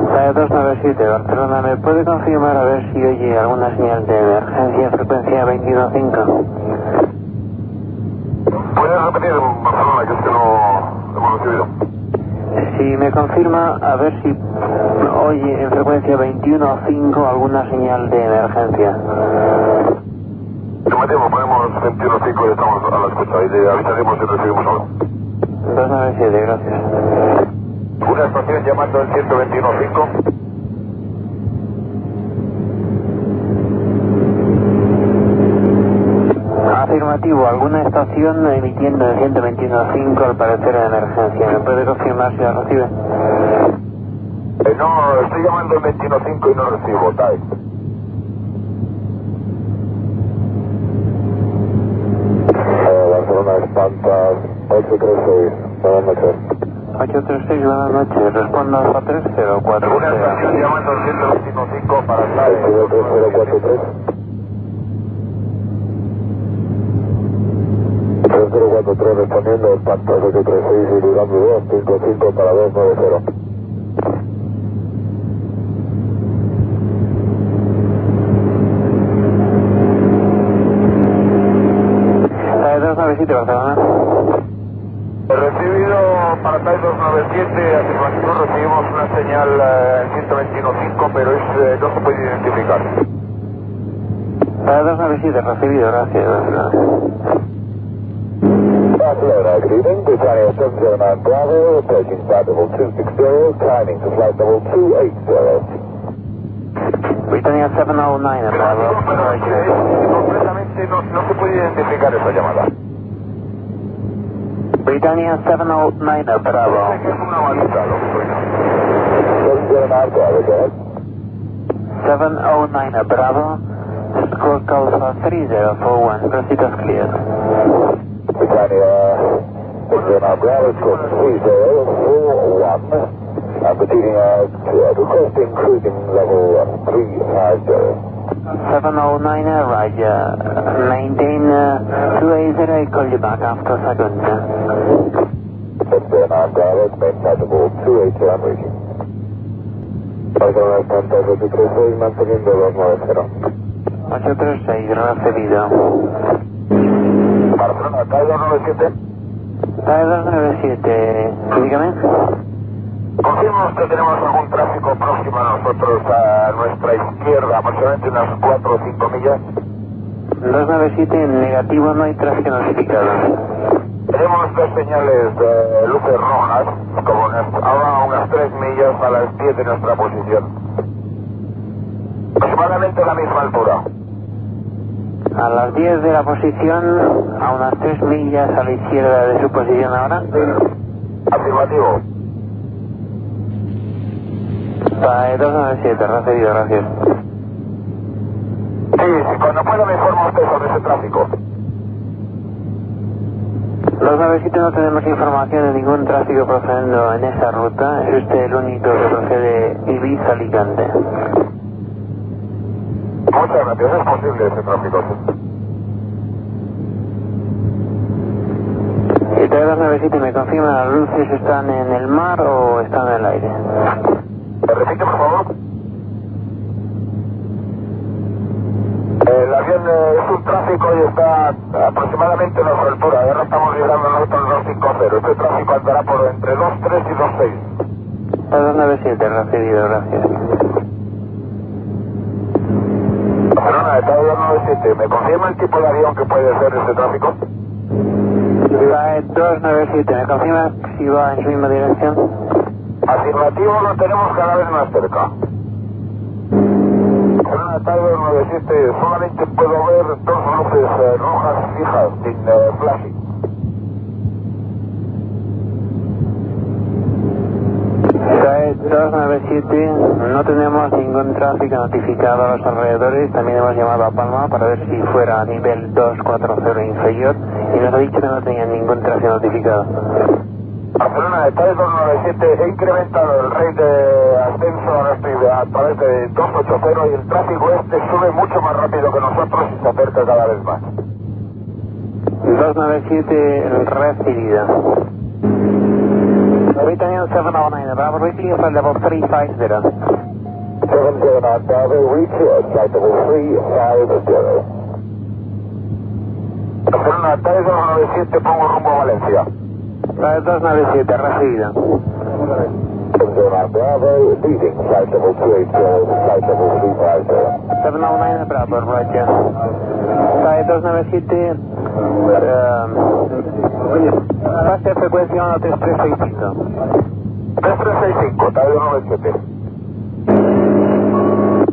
TAE 297, Barcelona, ¿me puede confirmar a ver si oye alguna señal de emergencia, frecuencia 21.5? ¿Puedes repetir en Barcelona, que es que no hemos recibido? Si me confirma, a ver si oye en frecuencia 21.5 alguna señal de emergencia. Afirmativo, ponemos 21.5 y estamos a la escucha y le avisaremos si recibimos algo. 297, gracias. Una estación llamando el 121.5. Afirmativo, alguna estación emitiendo el 121.5 al parecer de emergencia. ¿Me puede confirmar si la recibe? No, estoy llamando el 21.5 y no recibo, TAE. Barcelona, Espanta, 836, buenas noches. 836, buenas noches, respondo a 3043. Una estación llamando el 121.5 para TAE. 3043. 3043 respondiendo, Espanta 836 y Durango 255 para 290. TAE 297, Barcelona. He recibido para TAE 297, afirmativo, recibimos una señal 121.5, pero no se puede identificar. TAE 297, recibido, gracias. Barcelona, good evening, Britannia 709 Bravo, approaching flight level 260, climbing to flight level 280. Britannia 709, Bravo. Completamente no se puede identificar esa llamada. Britannia 709, Bravo. Es una baliza lo que suena. 709 Bravo, go ahead. 709, Bravo. Score Alpha 3041, proceed as clear. Britannia 709 Bravo, score 3041. I'm proceeding requesting cruising level 350. 709, Roger. Maintain 280, I'll call you back after a second. 709 Bravo, main possible 280, I'm reaching. Barcelona, Espanta 836, manteniendo 290. 836, recibido. Barcelona, TAE 297. TAE 297, dígame. Confirmamos que tenemos algún tráfico próximo a nosotros, a nuestra izquierda, aproximadamente unas 4 o 5 millas. 297, negativo, no hay tráfico notificado. Tenemos dos señales de luces rojas, como ahora a unas 3 millas a las 10 de nuestra posición. Aproximadamente a la misma altura. A las 10 de la posición, a unas 3 millas a la izquierda de su posición ahora. Afirmativo. TAE 297, recibido, gracias. Sí, cuando pueda me informa usted sobre ese tráfico. 297 no tenemos información de ningún tráfico procediendo en esa ruta. Es usted el único que procede Ibiza-Alicante. Muchas gracias, es posible ese tráfico. Y TAE 297, ¿me confirma las luces están en el mar o están en el aire? ¿Me repite, por favor? El avión es un tráfico y está aproximadamente a nuestra altura. Ahora estamos librando nosotros 250. Este tráfico andará por entre 23 y 26. TAE 297, recibido, gracias. Barcelona, TAE 297, ¿me confirma el tipo de avión que puede ser ese tráfico? TAE 297, ¿me confirma si va en su misma dirección? Afirmativo, lo tenemos cada vez más cerca. Barcelona Tiger 97, solamente puedo ver dos luces rojas fijas, sin flashing. Cae 297, no tenemos ningún tráfico notificado a los alrededores, también hemos llamado a Palma para ver si fuera a nivel 240 inferior y nos ha dicho que no tenía ningún tráfico notificado. Barcelona Tiger 297, he incrementado el rate de ascenso a través de 280 y el tráfico sube mucho más rápido que nosotros y se acerca cada vez más. 297 recibida. Britannian 709, Bravo, reaching for level 350. 709, Bravo, reach flight level 350. Barcelona Tiger 297, pongo rumbo a Valencia. 297, recibida. 709, Bravo, leading flight level 280, flight level 350. 709, Bravo, Roger. 297, pase a frecuencia 1365. 3365, Tiger 97.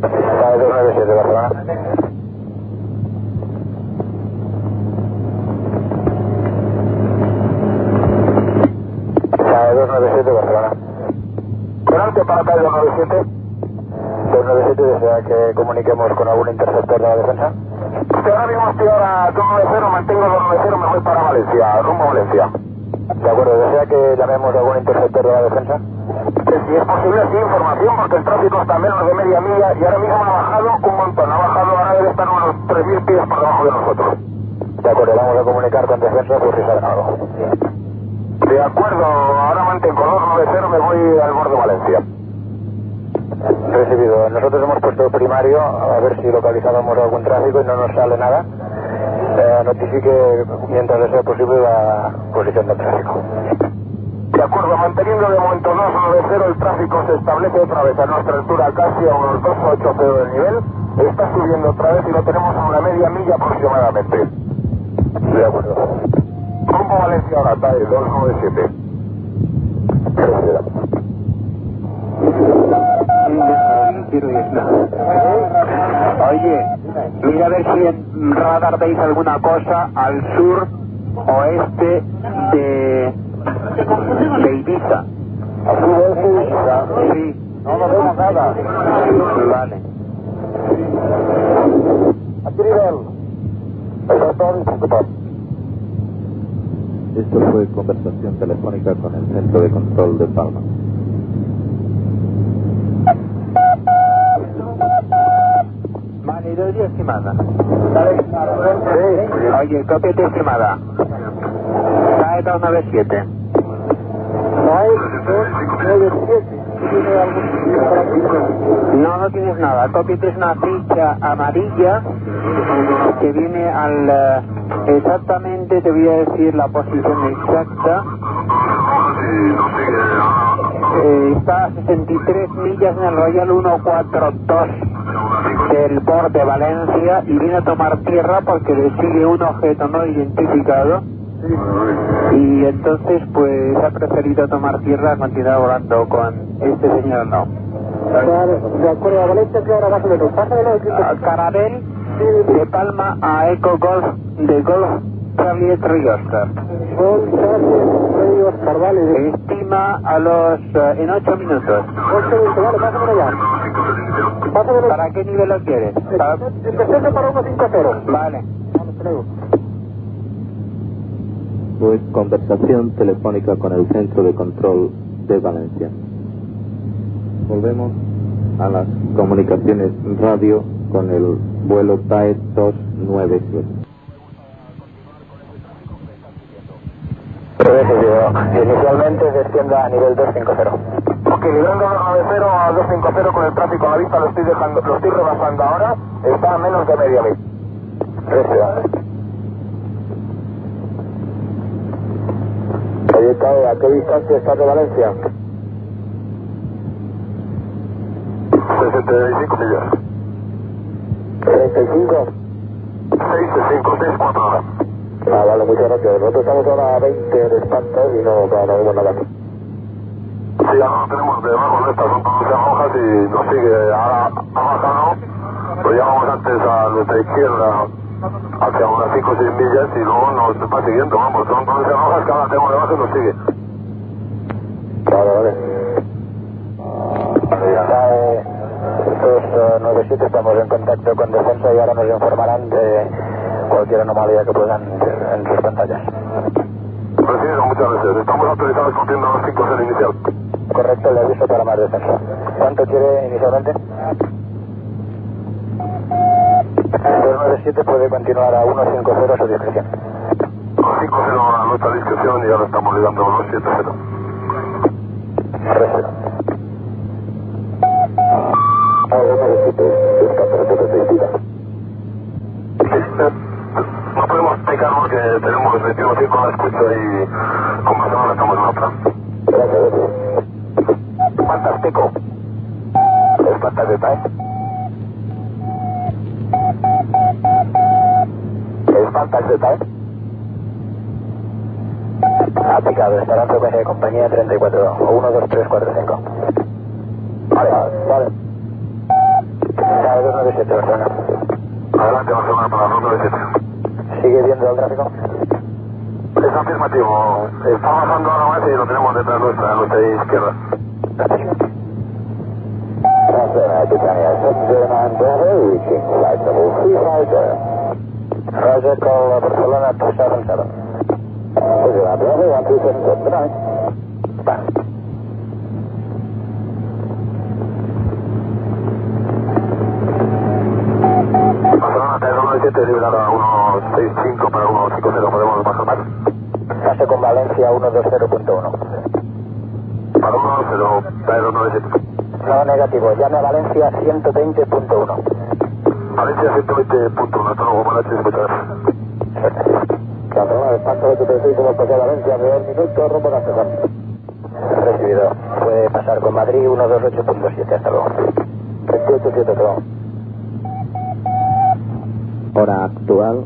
Tiger 297, Barcelona. Tiger 297, Barcelona. Delante para Tiger 297. 297 desea que comuniquemos con algún interceptor de la defensa. Ahora mismo estoy ahora 290, mantengo 290, me voy para Valencia, rumbo a Valencia. De acuerdo, ¿desea que llamemos a algún interceptor de la defensa? Si es posible, sí, información, porque el tráfico está a menos de media milla y ahora mismo ha bajado un montón, ha bajado, ahora debe estar unos 3.000 pies por debajo de nosotros. De acuerdo, vamos a comunicar con defensa por si sale algo. De acuerdo, ahora mantengo 290, me voy al borde de Valencia. Recibido. Nosotros hemos puesto primario a ver si localizábamos algún tráfico y no nos sale nada. Notifique mientras le sea posible la posición del tráfico. De acuerdo, manteniendo de momento 290, el tráfico se establece otra vez a nuestra altura, casi a unos 280 del nivel. Está subiendo otra vez y lo tenemos a una media milla aproximadamente. De acuerdo. Rumbo Valencia ahora, TAE 297. Oye, mira a ver si en radar veis alguna cosa al sur oeste de Ibiza. ¿Al suroeste de Ibiza? Sí. No vemos nada. Vale. ¿A qué nivel? Está todo disculpado. Esto fue conversación telefónica con el Centro de Control de Palma. Vale, doy estimada. Sí. Oye, cópiate estimada. TAE 297. TAE 297. ¿Tiene algún sitio por aquí? No tienes nada. Cópiate es una ficha amarilla que viene al... exactamente, te voy a decir la posición exacta. Está a 63 millas en el Royal 142 del borde Valencia y viene a tomar tierra porque le sigue un objeto no identificado y entonces pues ha preferido tomar tierra a continuar volando con este señor no. De acuerdo, a Valencia, ¿qué hora más o menos? Carabel de Palma a Eco Golf de Golf Charlie Oscar. Golf Charlie Oscar, vale. Estima a los en 8 minutos. 8 minutos, vale, pásamelo ya. Pásamelo. ¿Para qué nivel lo quieres? Empecé para 150. Vale. Fue conversación telefónica con el Centro de Control de Valencia. Volvemos a las comunicaciones radio con el vuelo TAE 297. Inicialmente descienda a nivel 250. Ok, librando 290 a 250 con el tráfico a la vista, lo estoy rebasando ahora, está a menos de media milla. Oye, TAE, ¿a qué distancia estás de Valencia? 65 millas. 35. 6 horas. Ah, vale, muchas gracias. Nosotros estamos ahora a 20 de espanto y no vemos nada aquí. Sí, ya lo tenemos debajo de estas, son todas rojas y nos sigue. Ahora ha bajado Lo llevamos antes a nuestra izquierda hacia unas 5 o 6 millas y luego nos va siguiendo, vamos, son 12 rojas que ahora tenemos debajo y nos sigue. Vale. Estos 97 estamos en contacto con defensa y ahora nos informarán de cualquier anomalía que puedan ver en sus pantallas. Recibido muchas veces. Estamos autorizados cumpliendo los 5-0 inicial. Correcto, le aviso para más defensa. ¿Cuánto quiere inicialmente? 297 puede continuar a 150 a su discreción. 5-0 a nuestra discreción y ahora estamos llegando a 270. Resto. No podemos explicar porque tenemos 21.5 a la escucha y con Barcelona estamos en otra. Fantástico. Es fantástico, ¿eh? Es fantástico, ¿eh? Ha picado, estará en PPG, compañía 34, 1, 2, 3, 4, 5. Vale. Ya, 297, Barcelona. Adelante, Barcelona, para 297. ¿Sigue viendo el tráfico? Es afirmativo. Está bajando ahora más y lo tenemos detrás nuestra, a nuestra izquierda. Gracias. Roger, call Barcelona 277. Barcelona 397 liberado a 165 para 150, podemos bajar más. Pase con Valencia 120.1. Para 120, 397. No, negativo, llame a Valencia 120.1. Valencia 120.1, hasta luego, buenas noches, muchas gracias. Barcelona, despacho 836, hemos pasado a Valencia, medio minuto, rumbo a la segunda. Recibido, puede pasar con Madrid 128.7, hasta luego. 28.7, hasta luego. Hora actual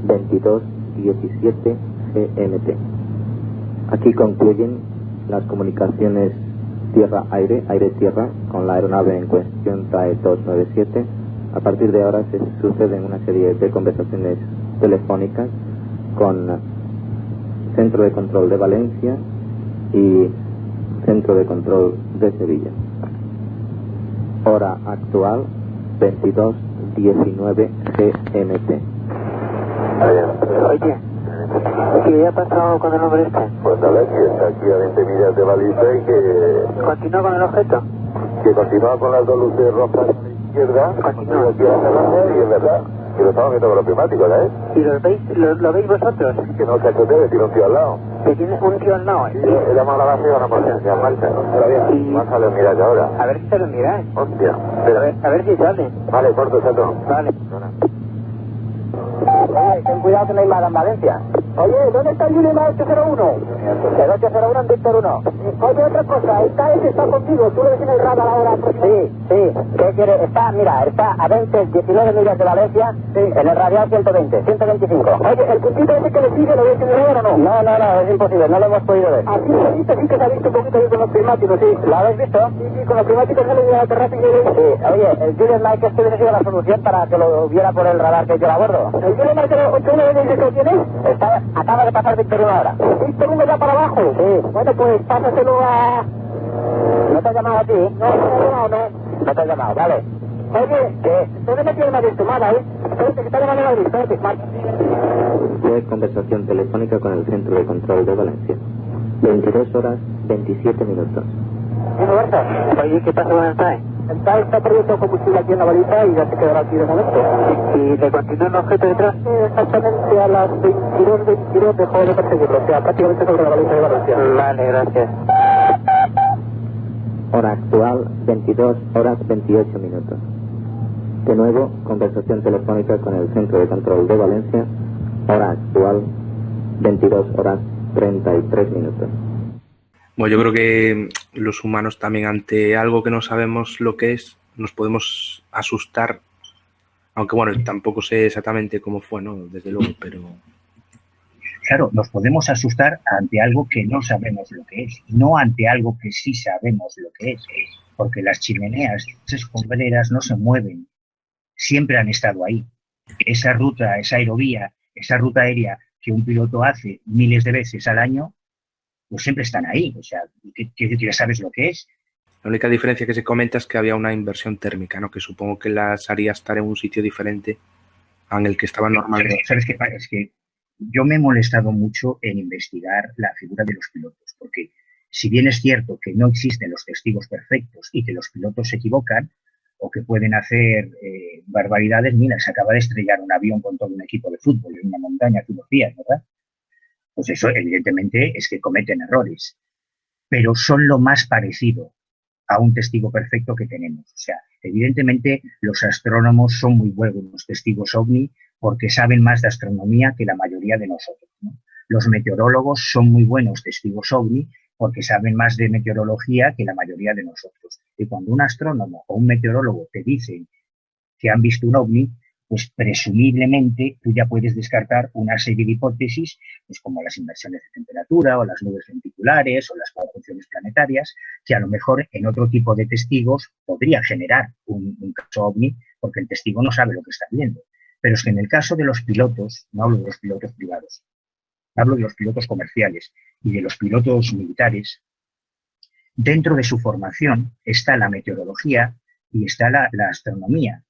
22:17 GMT. Aquí concluyen las comunicaciones tierra-aire, aire-tierra con la aeronave en cuestión TAE 297. A partir de ahora se suceden una serie de conversaciones telefónicas con Centro de Control de Valencia y Centro de Control de Sevilla. Hora actual 22:19 GMT. Oye, ¿qué ha pasado con el hombre este? Pues nada, que está aquí a 20 millas de baliza y que... ¿Continúa con el objeto? Que continúa con las dos luces rojas a la izquierda, continúa aquí a la derecha y es verdad, que lo estamos viendo con los climáticos, ¿eh? ¿Y lo veis vosotros? Que no se achotee, tiene un tío al lado. Que tiene un tío al lado. Sí, le hemos grabado a una potencia en marcha, ¿no? Pero bien, vamos a lo mirar ahora. A ver si se lo miráis. Hostia. A ver si sale. Vale, corto, chato. Vale. Oye, ten cuidado que no hay nada en Valencia. Oye, ¿dónde está el Lima 801? El 801 en Víctor 1. Oye, otra cosa, está contigo, tú le ves en el radar ahora. Sí. ¿Qué quiere? Está a 19 millas de Valencia, sí. En el radial 125. Oye, el puntito ese que le sigue, ¿lo ves en el radar o no? No, es imposible, no lo hemos podido ver. Aquí se ha visto, sí que se ha visto un poquito ahí con los climáticos, sí. ¿Lo habéis visto? Sí, con los climáticos sale de la terraza y yo le... Sí, oye, el Julius Mike este hubiera sido la solución para que lo viera por el radar que yo a bordo. ¿El Julius Mike 81 dice que lo tienes? Acaba de pasar Víctor 1 ahora. ¿Víctor 1 ya para abajo? Sí. Bueno, pues pásaselo a... ¿No te has llamado a ti? No te has llamado, vale. Oye, ¿qué? ¿Dónde me tiene una tomada, Espérate, que está llamando a Madrid, espérate, Marta. Fue conversación telefónica con el Centro de Control de Valencia. 22 horas 27 minutos. Oye, ¿qué pasa con el TAE? El TAE está perdiendo combustible aquí en la baliza y ya se quedará aquí de momento. ¿Y le continúa el objeto detrás? Exactamente a las 22 dejó de perseguirlo, o sea, prácticamente sobre la baliza de Valencia. Vale, gracias. Hora actual 22 horas 28 minutos. De nuevo, conversación telefónica con el Centro de Control de Valencia. Hora actual 22 horas 33 minutos. Bueno, yo creo que los humanos también ante algo que no sabemos lo que es, nos podemos asustar, aunque bueno, tampoco sé exactamente cómo fue, ¿no? Desde luego, pero... Claro, nos podemos asustar ante algo que no sabemos lo que es, no ante algo que sí sabemos lo que es, porque las chimeneas escombreras no se mueven, siempre han estado ahí. Esa ruta, esa aerovía, esa ruta aérea que un piloto hace miles de veces al año, pues siempre están ahí. O sea, que ya sabes lo que es. La única diferencia que se comenta es que había una inversión térmica, ¿no? Que supongo que las haría estar en un sitio diferente en el que estaban normalmente. ¿Sabes qué pasa? Es que yo me he molestado mucho en investigar la figura de los pilotos, porque si bien es cierto que no existen los testigos perfectos y que los pilotos se equivocan o que pueden hacer barbaridades, mira, se acaba de estrellar un avión con todo un equipo de fútbol en una montaña hace unos días, ¿verdad? Pues eso evidentemente es que cometen errores, pero son lo más parecido a un testigo perfecto que tenemos. O sea, evidentemente los astrónomos son muy buenos testigos OVNI porque saben más de astronomía que la mayoría de nosotros, ¿no? Los meteorólogos son muy buenos testigos OVNI porque saben más de meteorología que la mayoría de nosotros. Y cuando un astrónomo o un meteorólogo te dicen que han visto un OVNI, pues presumiblemente tú ya puedes descartar una serie de hipótesis, pues como las inversiones de temperatura o las nubes lenticulares o las conjunciones planetarias, que a lo mejor en otro tipo de testigos podría generar un caso OVNI, porque el testigo no sabe lo que está viendo. Pero es que en el caso de los pilotos, no hablo de los pilotos privados, hablo de los pilotos comerciales y de los pilotos militares, dentro de su formación está la meteorología y está la astronomía,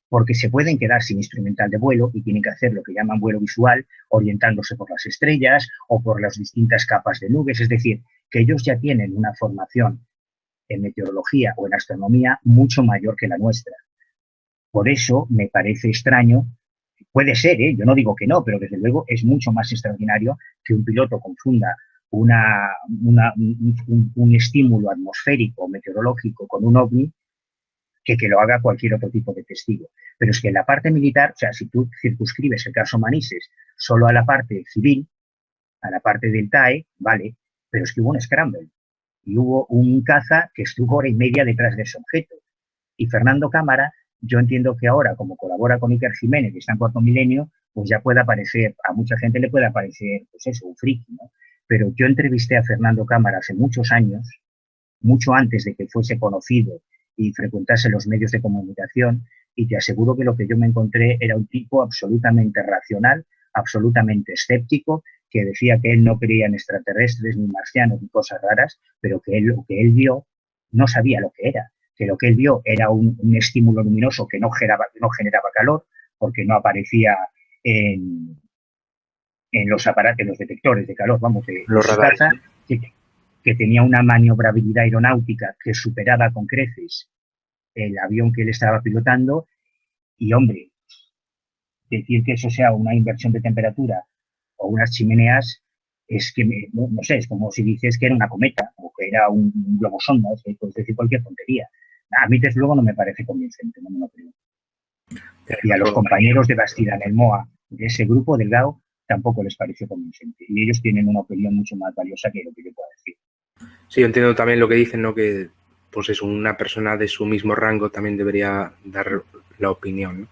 porque se pueden quedar sin instrumental de vuelo y tienen que hacer lo que llaman vuelo visual, orientándose por las estrellas o por las distintas capas de nubes. Es decir, que ellos ya tienen una formación en meteorología o en astronomía mucho mayor que la nuestra. Por eso me parece extraño, puede ser, yo no digo que no, pero desde luego es mucho más extraordinario que un piloto confunda un estímulo atmosférico o meteorológico con un OVNI que lo haga cualquier otro tipo de testigo. Pero es que en la parte militar, o sea, si tú circunscribes el caso Manises solo a la parte civil, a la parte del TAE, vale, pero es que hubo un scramble y hubo un caza que estuvo hora y media detrás de ese objeto. Y Fernando Cámara, yo entiendo que ahora, como colabora con Iker Jiménez y está en Cuarto Milenio, pues ya puede aparecer, a mucha gente le puede aparecer, pues eso, un friki, ¿no? Pero yo entrevisté a Fernando Cámara hace muchos años, mucho antes de que fuese conocido y frecuentase los medios de comunicación, y te aseguro que lo que yo me encontré era un tipo absolutamente racional, absolutamente escéptico, que decía que él no creía en extraterrestres, ni marcianos, ni cosas raras, pero que lo que él vio no sabía lo que era, que lo que él vio era un estímulo luminoso que no generaba calor, porque no aparecía en los aparatos, en los detectores de calor, vamos, de los radares, que tenía una maniobrabilidad aeronáutica que superaba con creces el avión que él estaba pilotando. Y, hombre, decir que eso sea una inversión de temperatura o unas chimeneas es que, no sé, es como si dices que era una cometa o que era un globo sonda, es que puedes decir cualquier tontería. A mí, desde luego, no me parece convincente, no me lo creo. Y a los compañeros de Bastida en el MOA de ese grupo del GAO tampoco les pareció convincente. Y ellos tienen una opinión mucho más valiosa que lo que yo pueda decir. Sí, yo entiendo también lo que dicen, ¿no? Que pues es una persona de su mismo rango también debería dar la opinión, ¿no?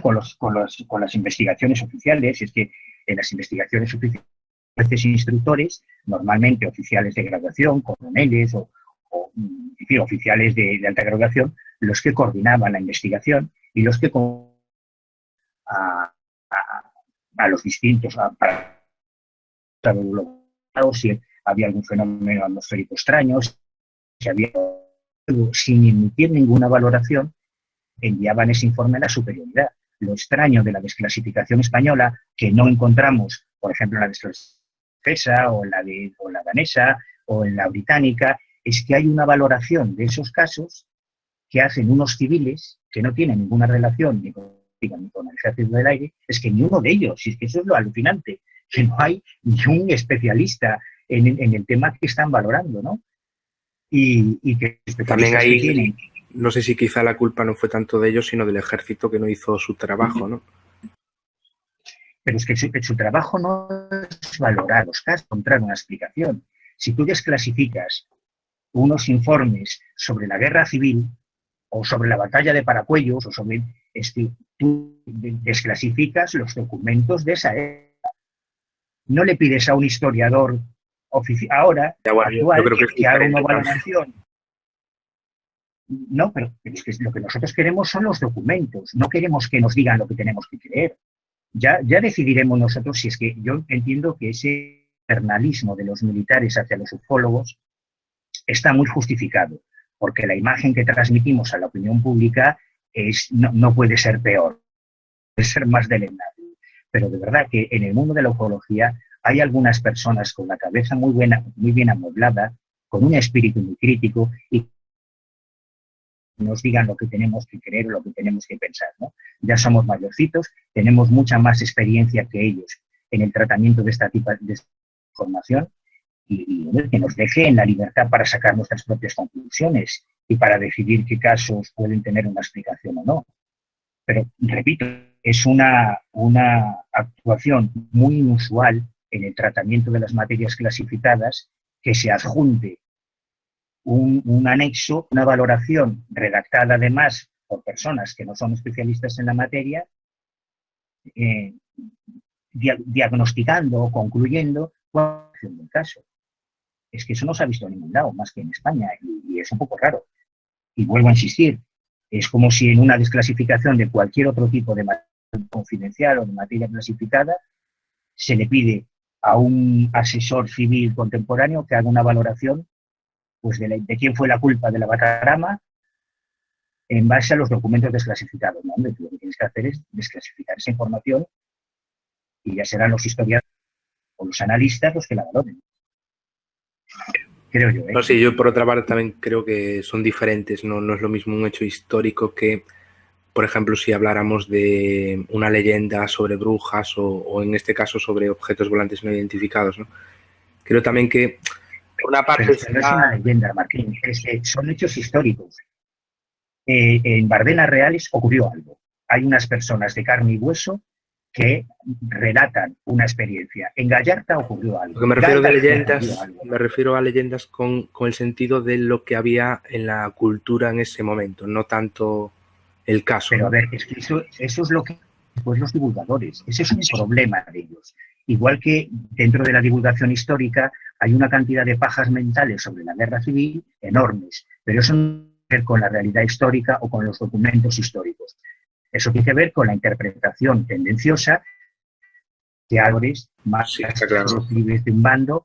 Con las investigaciones oficiales, es que en las investigaciones oficiales, instructores, normalmente oficiales de graduación, coroneles o oficiales de alta graduación, los que coordinaban la investigación y los que a los distintos, para si había algún fenómeno atmosférico extraño, si había, sin emitir ninguna valoración, enviaban ese informe a la superioridad. Lo extraño de la desclasificación española, que no encontramos, por ejemplo, en la desclasificación o la danesa o en la británica, es que hay una valoración de esos casos que hacen unos civiles que no tienen ninguna relación ni con el ejército del aire. Es que ni uno de ellos, y es que eso es lo alucinante, que no hay ni un especialista en el tema que están valorando, ¿no? Y que también hay, que tienen, no sé si quizá la culpa no fue tanto de ellos, sino del ejército que no hizo su trabajo, ¿no? Pero es que su trabajo no es valorar los casos, encontrar una explicación. Si tú desclasificas unos informes sobre la guerra civil o sobre la batalla de Paracuellos o sobre tú desclasificas los documentos de esa época. No le pides a un historiador ahora, actual, que haga una valoración. No, pero es que lo que nosotros queremos son los documentos, no queremos que nos digan lo que tenemos que creer. Ya decidiremos nosotros si es que yo entiendo que ese paternalismo de los militares hacia los ufólogos está muy justificado, porque la imagen que transmitimos a la opinión pública no puede ser peor, puede ser más deleznable. Pero de verdad que en el mundo de la ufología hay algunas personas con la cabeza muy bien amueblada, con un espíritu muy crítico y nos digan lo que tenemos que creer o lo que tenemos que pensar, ¿no? Ya somos mayorcitos, tenemos mucha más experiencia que ellos en el tratamiento de esta tipo de información y que nos deje en la libertad para sacar nuestras propias conclusiones y para decidir qué casos pueden tener una explicación o no. Pero, repito, es una actuación muy inusual en el tratamiento de las materias clasificadas que se adjunte un anexo, una valoración redactada además por personas que no son especialistas en la materia, diagnosticando o concluyendo cuál es el caso. Es que eso no se ha visto en ningún lado, más que en España, y es un poco raro. Y vuelvo a insistir, es como si en una desclasificación de cualquier otro tipo de materia confidencial o de materia clasificada se le pide a un asesor civil contemporáneo que haga una valoración pues de quién fue la culpa de la Batarama en base a los documentos desclasificados. ¿No? Hombre, tú lo que tienes que hacer es desclasificar esa información y ya serán los historiadores o los analistas los que la valoren. Creo yo. No, sí, yo por otra parte también creo que son diferentes. No es lo mismo un hecho histórico que, por ejemplo, si habláramos de una leyenda sobre brujas o en este caso sobre objetos volantes no identificados, ¿no? Creo también que una parte no es una leyenda, Martín, es que son hechos históricos. En Bardenas Reales ocurrió algo. Hay unas personas de carne y hueso que relatan una experiencia. En Gallarta ocurrió algo. Lo que me refiero de leyendas, me refiero a leyendas con el sentido de lo que había en la cultura en ese momento, no tanto el caso. Pero a ver, es que eso es lo que pues los divulgadores, ese es un problema de ellos. Igual que dentro de la divulgación histórica hay una cantidad de pajas mentales sobre la guerra civil enormes, pero eso no tiene que ver con la realidad histórica o con los documentos históricos. Eso tiene que ver con la interpretación tendenciosa de autores más libres de un bando.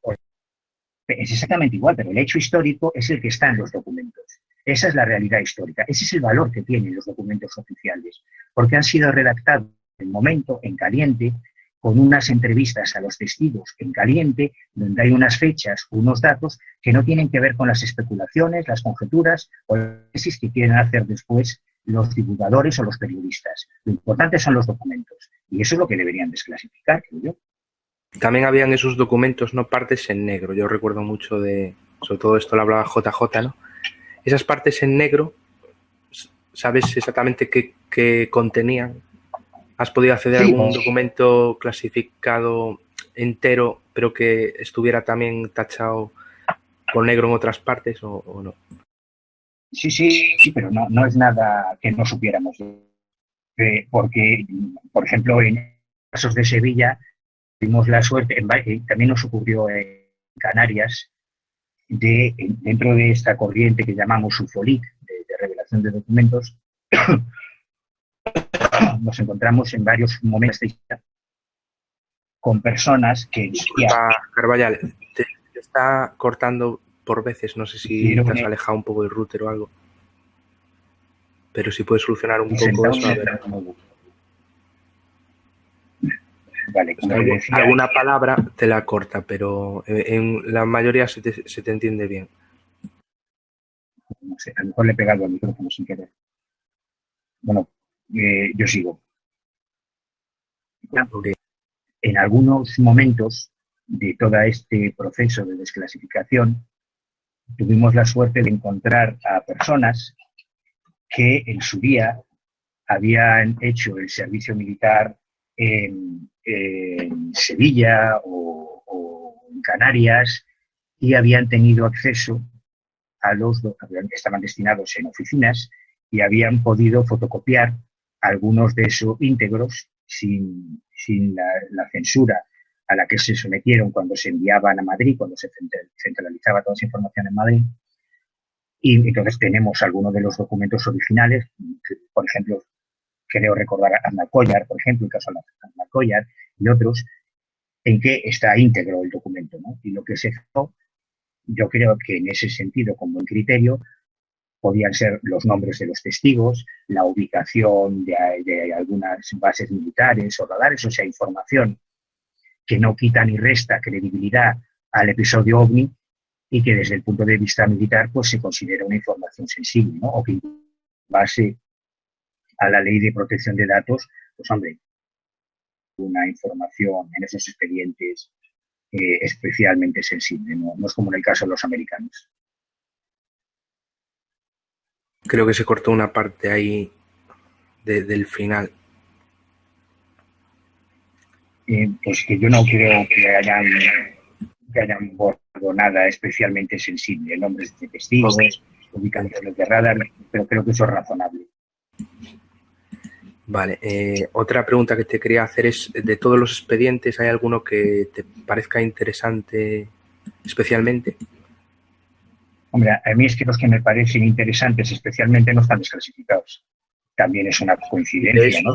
Es exactamente igual, pero el hecho histórico es el que está en los documentos. Esa es la realidad histórica. Ese es el valor que tienen los documentos oficiales, porque han sido redactados en el momento, en caliente, con unas entrevistas a los testigos en caliente, donde hay unas fechas, unos datos que no tienen que ver con las especulaciones, las conjeturas o las tesis que quieren hacer después los divulgadores o los periodistas. Lo importante son los documentos y eso es lo que deberían desclasificar, creo yo. También habían esos documentos, no partes en negro. Yo recuerdo mucho de, sobre todo esto lo hablaba JJ, ¿no? Esas partes en negro, ¿sabes exactamente qué contenían? ¿Has podido acceder a algún documento clasificado entero, pero que estuviera también tachado con negro en otras partes o no? Sí, pero no es nada que no supiéramos. Porque, por ejemplo, en casos de Sevilla, tuvimos la suerte, también nos ocurrió en Canarias, dentro de esta corriente que llamamos UFOLIC, de revelación de documentos, nos encontramos en varios momentos de historia con personas que... Carballal, te está cortando por veces, no sé si te has alejado un poco del router o algo, pero si puedes solucionar un poco eso, a ver. Vale, como decía, alguna palabra te la corta, pero en la mayoría se te entiende bien. No sé, a lo mejor le he pegado al micrófono sin querer. Bueno, yo sigo. Okay. En algunos momentos de todo este proceso de desclasificación, tuvimos la suerte de encontrar a personas que en su día habían hecho el servicio militar en Sevilla o en Canarias y habían tenido acceso a que estaban destinados en oficinas y habían podido fotocopiar algunos de esos íntegros sin la censura a la que se sometieron cuando se enviaban a Madrid, cuando se centralizaba toda esa información en Madrid. Y entonces tenemos algunos de los documentos originales, que, por ejemplo, creo recordar a Arnald Collar, por ejemplo, el caso de Arnald Collar y otros, en que está íntegro el documento, ¿no? Y lo que se hizo, yo creo que en ese sentido, como en criterio, podían ser los nombres de los testigos, la ubicación de algunas bases militares o radares, o sea, información que no quita ni resta credibilidad al episodio OVNI y que desde el punto de vista militar pues se considera una información sensible, ¿no? O que en base a la ley de protección de datos, pues hombre, una información en esos expedientes especialmente sensible, ¿no? No es como en el caso de los americanos. Creo que se cortó una parte ahí del final. Pues que yo no creo que hayan borrado nada especialmente sensible, nombres de testigos, ubicaciones de radar, pero creo que eso es razonable. Vale, otra pregunta que te quería hacer es, de todos los expedientes, ¿hay alguno que te parezca interesante especialmente? Hombre, a mí es que los que me parecen interesantes especialmente no están desclasificados. También es una coincidencia, ¿no?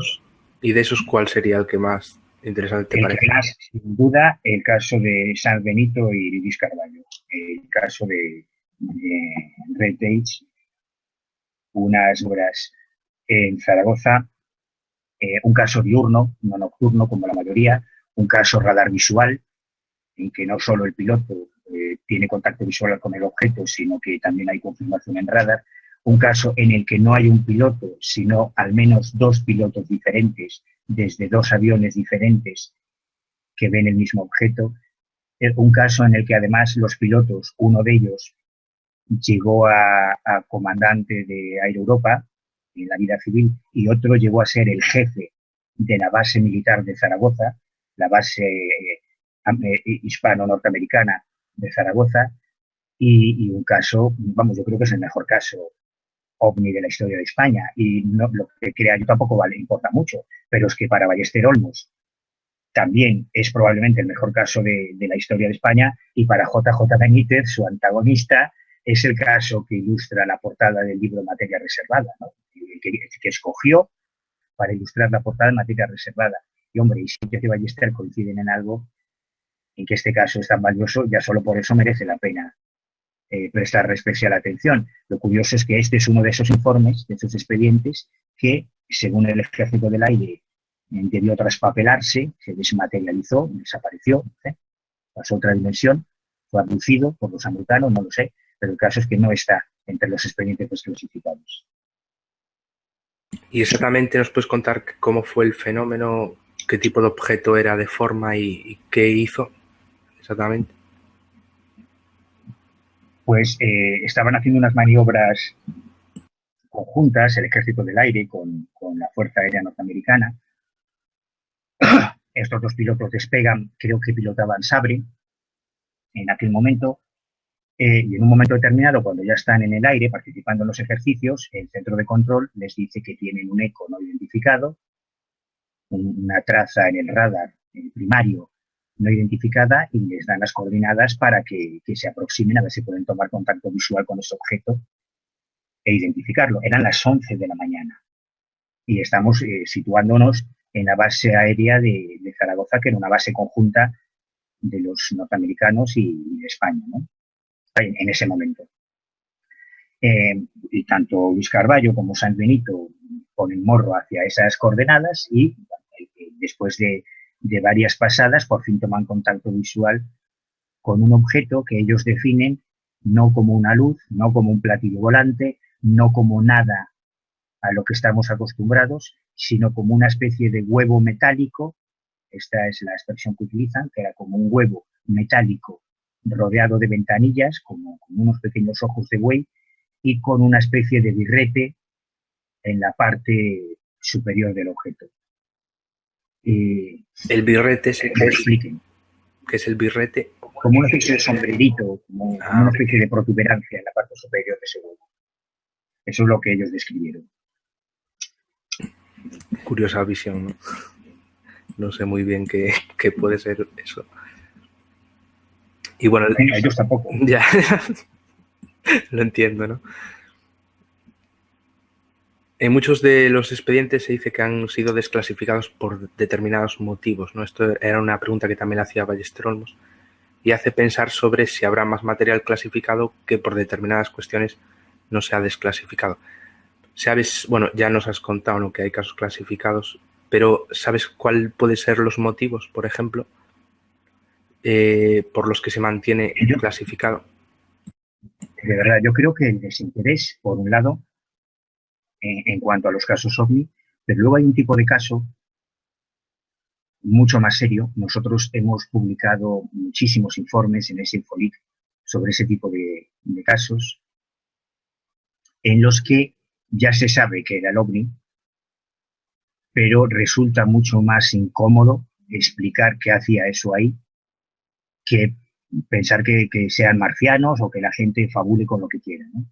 ¿Y de esos cuál sería el que más interesante te parece? Más, sin duda, el caso de Sanz Benito y Luis Carballo. El caso de Red Age, unas obras en Zaragoza, un caso diurno, no nocturno como la mayoría, un caso radar visual, en que no solo el piloto tiene contacto visual con el objeto, sino que también hay confirmación en radar, un caso en el que no hay un piloto, sino al menos dos pilotos diferentes, desde dos aviones diferentes que ven el mismo objeto, un caso en el que además los pilotos, uno de ellos llegó a comandante de Air Europa en la vida civil y otro llegó a ser el jefe de la base militar de Zaragoza, la base hispano-norteamericana de Zaragoza, y un caso, vamos, yo creo que es el mejor caso OVNI de la historia de España, y no, lo que crea yo tampoco importa mucho, pero es que para Ballester Olmos también es probablemente el mejor caso de la historia de España, y para JJ Benítez, su antagonista, es el caso que ilustra la portada del libro Materia Reservada, ¿no? que escogió para ilustrar la portada de Materia Reservada. Y hombre, y si Benítez y Ballester coinciden en algo, en que este caso es tan valioso, ya solo por eso merece la pena prestar especial atención. Lo curioso es que este es uno de esos informes, de esos expedientes, que, según el Ejército del Aire, debió traspapelarse, se desmaterializó, desapareció, pasó a otra dimensión, fue abducido por los americanos, no lo sé, pero el caso es que no está entre los expedientes desclasificados. ¿Y exactamente nos puedes contar cómo fue el fenómeno, qué tipo de objeto era de forma y qué hizo exactamente? Pues estaban haciendo unas maniobras conjuntas, el Ejército del Aire con la Fuerza Aérea Norteamericana. Estos dos pilotos despegan, creo que pilotaban Sabre en aquel momento, y en un momento determinado, cuando ya están en el aire participando en los ejercicios, el centro de control les dice que tienen un eco no identificado, una traza en el radar primario no identificada, y les dan las coordenadas para que se aproximen a ver si pueden tomar contacto visual con ese objeto e identificarlo. Eran las 11 de la mañana y estamos situándonos en la base aérea de Zaragoza, que era una base conjunta de los norteamericanos y de España, ¿no? En ese momento. Y tanto Luis Carballo como Sanz Benito ponen morro hacia esas coordenadas y después de varias pasadas por fin toman contacto visual con un objeto que ellos definen no como una luz, no como un platillo volante, no como nada a lo que estamos acostumbrados, sino como una especie de huevo metálico. Esta es la expresión que utilizan, que era como un huevo metálico rodeado de ventanillas, como unos pequeños ojos de buey, y con una especie de birrete en la parte superior del objeto. El birrete es ¿qué es el birrete? Como una especie de sombrerito, como una especie de protuberancia en la parte superior de ese huevo. Eso es lo que ellos describieron. Curiosa visión, ¿no? No sé muy bien qué puede ser eso. Y bueno, ellos tampoco. Ya. Lo entiendo, ¿no? En muchos de los expedientes se dice que han sido desclasificados por determinados motivos, ¿no? Esto era una pregunta que también le hacía Ballester Olmos y hace pensar sobre si habrá más material clasificado que por determinadas cuestiones no se ha desclasificado. ¿Sabes? Bueno, ya nos has contado, ¿no?, que hay casos clasificados, pero ¿sabes cuál puede ser los motivos, por ejemplo, por los que se mantiene clasificado? De verdad, yo creo que el desinterés, por un lado, en cuanto a los casos OVNI, pero luego hay un tipo de caso mucho más serio. Nosotros hemos publicado muchísimos informes en ese Infolit sobre ese tipo de casos en los que ya se sabe que era el OVNI, pero resulta mucho más incómodo explicar qué hacía eso ahí que pensar que sean marcianos o que la gente fabule con lo que quiera, ¿no?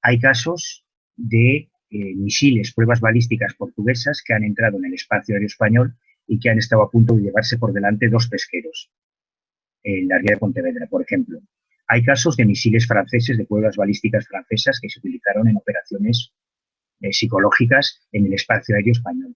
Hay casos de misiles, pruebas balísticas portuguesas que han entrado en el espacio aéreo español y que han estado a punto de llevarse por delante 2 pesqueros en la ría de Pontevedra, por ejemplo. Hay casos de misiles franceses, de pruebas balísticas francesas que se utilizaron en operaciones psicológicas en el espacio aéreo español.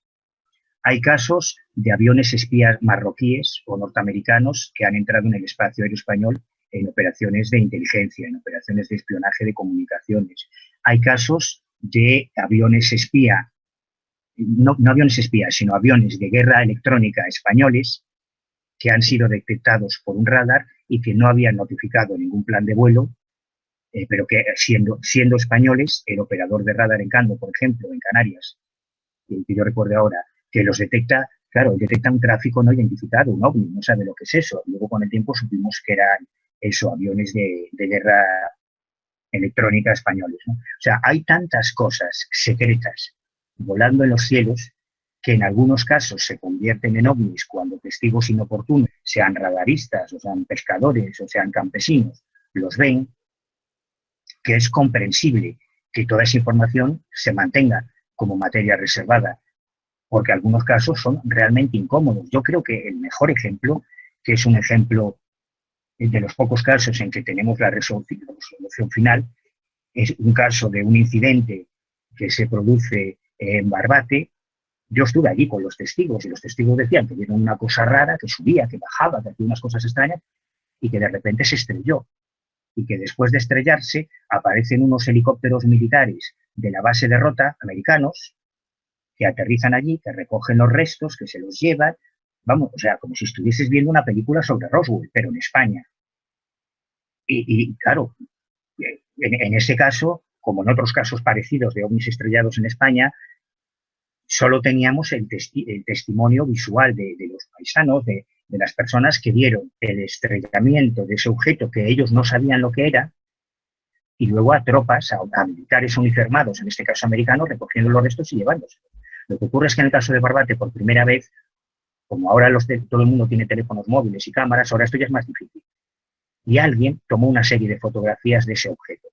Hay casos de aviones espías marroquíes o norteamericanos que han entrado en el espacio aéreo español en operaciones de inteligencia, en operaciones de espionaje de comunicaciones. Hay casos de aviones espía, no aviones espías, sino aviones de guerra electrónica españoles que han sido detectados por un radar y que no habían notificado ningún plan de vuelo, pero que siendo españoles, el operador de radar en Cando, por ejemplo, en Canarias, que yo recuerdo ahora, que los detecta, claro, detecta un tráfico no identificado, un ovni, no sabe lo que es eso. Luego con el tiempo supimos que eran eso, aviones de guerra electrónica españoles, ¿no? O sea, hay tantas cosas secretas volando en los cielos que en algunos casos se convierten en ovnis cuando testigos inoportunos, sean radaristas, o sean pescadores, o sean campesinos, los ven, que es comprensible que toda esa información se mantenga como materia reservada, porque algunos casos son realmente incómodos. Yo creo que el mejor ejemplo, que es un ejemplo de los pocos casos en que tenemos la resolución final, es un caso de un incidente que se produce en Barbate. Yo estuve allí con los testigos y los testigos decían que vieron una cosa rara, que subía, que bajaba, que hacía unas cosas extrañas y que de repente se estrelló. Y que después de estrellarse aparecen unos helicópteros militares de la base de Rota, americanos, que aterrizan allí, que recogen los restos, que se los llevan. Vamos, o sea, como si estuvieses viendo una película sobre Roswell, pero en España. Y claro, en ese caso, como en otros casos parecidos de ovnis estrellados en España, solo teníamos el testimonio visual de los paisanos, de las personas que vieron el estrellamiento de ese objeto que ellos no sabían lo que era, y luego a tropas, a militares uniformados, en este caso americanos, recogiendo los restos y llevándoselos. Lo que ocurre es que en el caso de Barbate, por primera vez, como ahora todo el mundo tiene teléfonos móviles y cámaras, ahora esto ya es más difícil. Y alguien tomó una serie de fotografías de ese objeto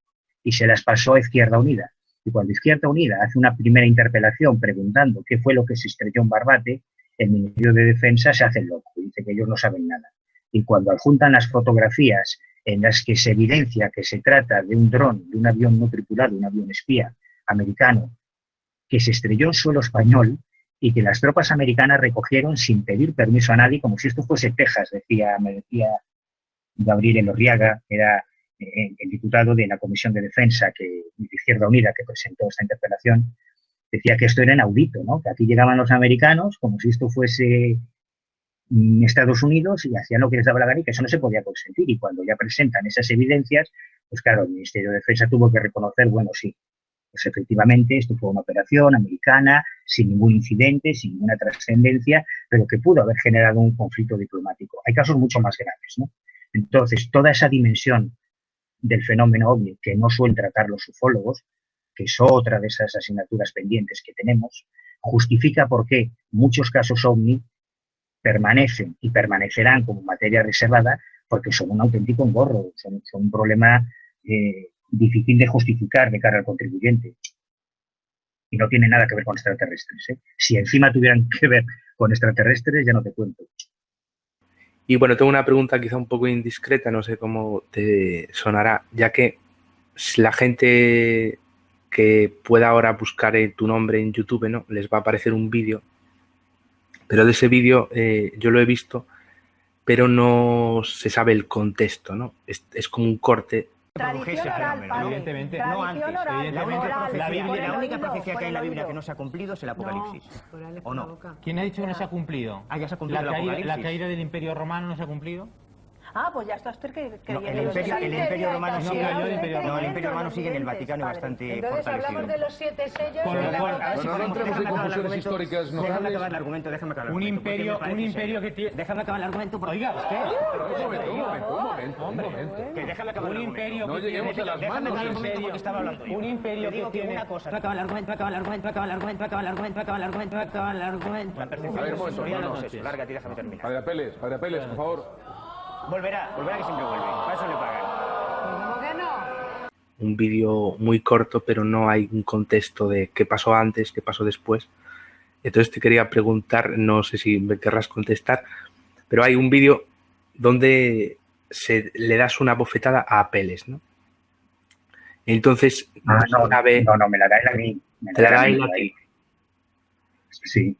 y se las pasó a Izquierda Unida. Y cuando Izquierda Unida hace una primera interpelación preguntando qué fue lo que se estrelló en Barbate, el Ministerio de Defensa se hace el loco y dice que ellos no saben nada. Y cuando adjuntan las fotografías en las que se evidencia que se trata de un dron, de un avión no tripulado, un avión espía americano, que se estrelló en suelo español y que las tropas americanas recogieron sin pedir permiso a nadie, como si esto fuese Texas, me decía Gabriel Elorriaga, era el diputado de la Comisión de Defensa de Izquierda Unida que presentó esta interpelación, decía que esto era inaudito, ¿no? Que aquí llegaban los americanos como si esto fuese Estados Unidos y hacían lo que les daba la gana y que eso no se podía consentir. Y cuando ya presentan esas evidencias, pues claro, el Ministerio de Defensa tuvo que reconocer, bueno, sí, pues efectivamente esto fue una operación americana, sin ningún incidente, sin ninguna trascendencia, pero que pudo haber generado un conflicto diplomático. Hay casos mucho más graves, ¿no? Entonces, toda esa dimensión del fenómeno OVNI que no suelen tratar los ufólogos, que es otra de esas asignaturas pendientes que tenemos, justifica por qué muchos casos OVNI permanecen y permanecerán como materia reservada porque son un auténtico engorro, son un problema difícil de justificar de cara al contribuyente. Y no tiene nada que ver con extraterrestres, ¿eh? Si encima tuvieran que ver con extraterrestres, ya no te cuento. Y bueno, tengo una pregunta quizá un poco indiscreta, no sé cómo te sonará, ya que si la gente que pueda ahora buscar tu nombre en YouTube, ¿no? Les va a aparecer un vídeo, pero de ese vídeo yo lo he visto, pero no se sabe el contexto, ¿no? Es como un corte. Tradición oral, padre. Evidentemente, Tradición no antes. oral, Evidentemente, oral, la Biblia, por la única el profecía oído, que hay en la por el Biblia que oído. no se ha cumplido es el Apocalipsis. ¿O no? ¿Quién ha dicho que no se ha cumplido? Ah, ya se ha cumplido el Apocalipsis. La caída del Imperio Romano no se ha cumplido. Ah, pues ya está usted No, el Imperio Romano no sigue. cayó el Imperio No, el Romano. Imperio Romano sigue en el Vaticano y bastante Entonces fortalecido. hablamos de los 7 sellos. Por lo cual- No entremos en confusiones históricas Déjame notables. acabar el argumento, déjame acabar el Un argumento, porque me imperio parece que tiene... Déjame acabar el argumento. Oiga, es que... Un momento. Que déjame acabar Un el imperio No que lleguemos tiene... a las Déjame acabar el manos. argumento porque estaba hablando yo. Un imperio Te digo que que tiene... una cosa. Acaba el argumento, acaba el argumento, acaba el argumento, acaba el argumento, acaba el argumento, acaba el argumento. La percepción A ver, de un momento, historia de no, los no. hechos. Lárgate y déjame terminar. Padre Apeles, por favor. Volverá que siempre vuelve. Para eso le pagan. ¿Cómo que no? Un vídeo muy corto, pero no hay un contexto de qué pasó antes, qué pasó después. Entonces te quería preguntar, no sé si me querrás contestar, pero hay un vídeo donde le das una bofetada a Apeles, ¿no? Entonces, No, sabe, no, me la da él a mí. te la da él a ti. Sí.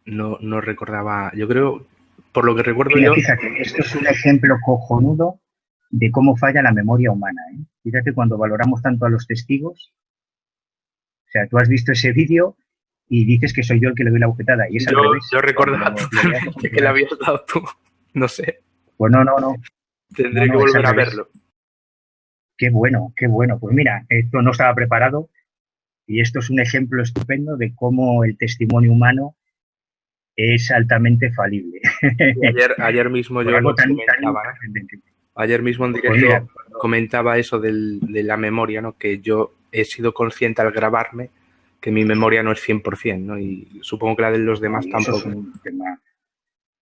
No recordaba, yo creo, por lo que recuerdo Mira, yo, fíjate, esto es un ejemplo cojonudo de cómo falla la memoria humana, ¿eh? Fíjate cuando valoramos tanto a los testigos. O sea, tú has visto ese vídeo y dices que soy yo el que le doy la bofetada. Y es al revés. yo recordaba Cuando lo veas, totalmente que la habías dado tú. No sé, Pues no. tendré No, que es volver al a revés. verlo. Qué bueno. Pues mira, esto no estaba preparado y esto es un ejemplo estupendo de cómo el testimonio humano es altamente falible. Y ayer mismo Por yo algo lo tan comentaba, ¿no? trascendente. Ayer mismo en Pues directo mira, comentaba eso de la memoria, ¿no? Que yo he sido consciente al grabarme que mi memoria no es 100%, ¿no? Y supongo que la de los demás y tampoco.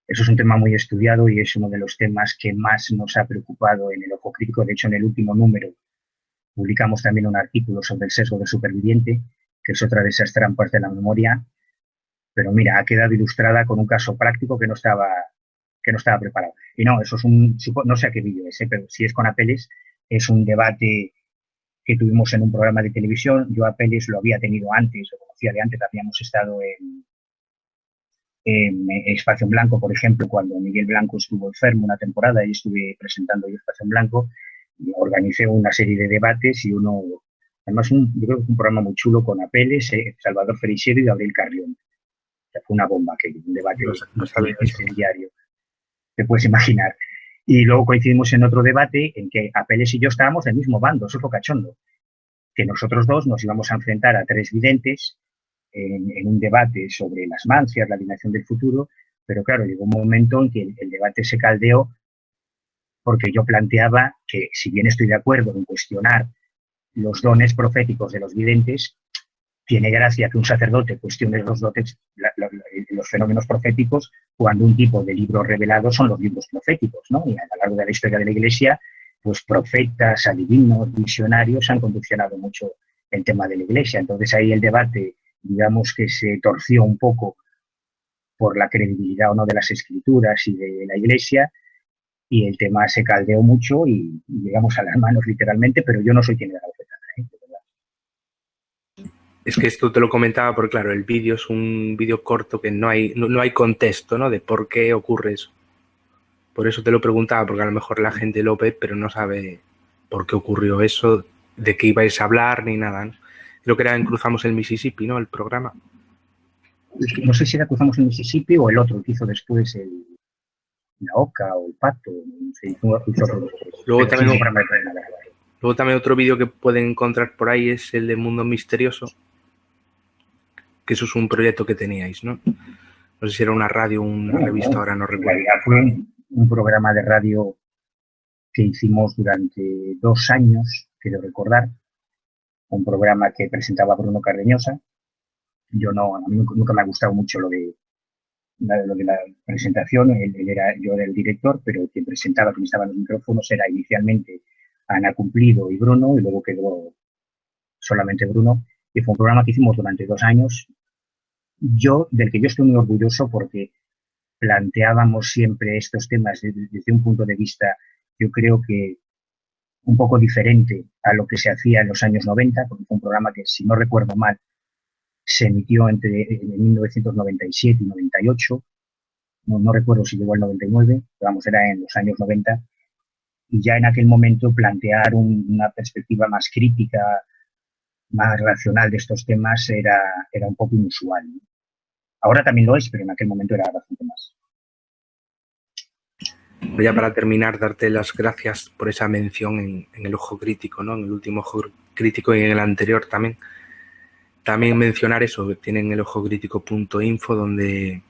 eso es un tema muy estudiado y es uno de los temas que más nos ha preocupado en el Ojo Crítico. De hecho, en el último número publicamos también un artículo sobre el sesgo del superviviente, que es otra de esas trampas de la memoria. Pero mira, ha quedado ilustrada con un caso práctico que no estaba preparado. Y no, eso es no sé a qué vídeo es, pero si es con Apeles, es un debate que tuvimos en un programa de televisión. Yo a Apeles lo había tenido antes, lo conocía de antes, habíamos estado en Espacio en Blanco, por ejemplo, cuando Miguel Blanco estuvo enfermo una temporada y estuve presentando yo Espacio en Blanco, y organicé una serie de debates y además yo creo que fue un programa muy chulo con Apeles, Salvador Freixedo y Gabriel Carrión. O sea, fue una bomba, un debate No sabía eso. incendiario, te puedes imaginar. Y luego coincidimos en otro debate en que Apeles y yo estábamos del mismo bando, eso es lo cachondo, que nosotros dos nos íbamos a enfrentar a 3 videntes en un debate sobre las mancias, la adivinación del futuro, pero claro, llegó un momento en que el debate se caldeó porque yo planteaba que, si bien estoy de acuerdo en cuestionar los dones proféticos de los videntes, tiene gracia que un sacerdote cuestione los dotes, los fenómenos proféticos, cuando un tipo de libros revelados son los libros proféticos, ¿no? Y a lo largo de la historia de la Iglesia, pues profetas, adivinos, visionarios han condicionado mucho el tema de la Iglesia. Entonces ahí el debate, digamos que se torció un poco por la credibilidad o no de las Escrituras y de la Iglesia, y el tema se caldeó mucho y llegamos a las manos literalmente, pero yo no soy quien le da la bofetada, ¿eh? Es que esto te lo comentaba porque, claro, el vídeo es un vídeo corto que no hay contexto, ¿no? De por qué ocurre eso. Por eso te lo preguntaba, porque a lo mejor la gente lo ve, pero no sabe por qué ocurrió eso, de qué ibais a hablar, ni nada, ¿no? Creo que era en Cruzamos el Mississippi, ¿no? El programa. No sé si era Cruzamos el Mississippi o el otro que hizo después la Oca o el Pato. No sé, hizo otro. Luego también otro vídeo que pueden encontrar por ahí es el de Mundo Misterioso, que eso es un proyecto que teníais, ¿no? No sé si era una radio o una revista, ahora no recuerdo. En realidad fue un programa de radio que hicimos durante 2 años, quiero recordar, un programa que presentaba Bruno Cardeñosa. A mí nunca me ha gustado mucho lo de la presentación, yo era el director, pero quien presentaba, quien estaba en los micrófonos, era inicialmente Ana Cumplido y Bruno, y luego quedó solamente Bruno, y fue un programa que hicimos durante 2 años, del que yo estoy muy orgulloso porque planteábamos siempre estos temas desde un punto de vista, yo creo que un poco diferente a lo que se hacía en los años 90, porque fue un programa que, si no recuerdo mal, se emitió entre 1997 y 98. No recuerdo si llegó al 99, pero vamos, era en los años 90. Y ya en aquel momento plantear una perspectiva más crítica, más racional de estos temas era un poco inusual, ¿no? Ahora también lo es, pero en aquel momento era bastante más. Ya para terminar, darte las gracias por esa mención en el Ojo Crítico, ¿no? En el último Ojo Crítico y en el anterior también. También mencionar eso, que tienen el ojocrítico.info, donde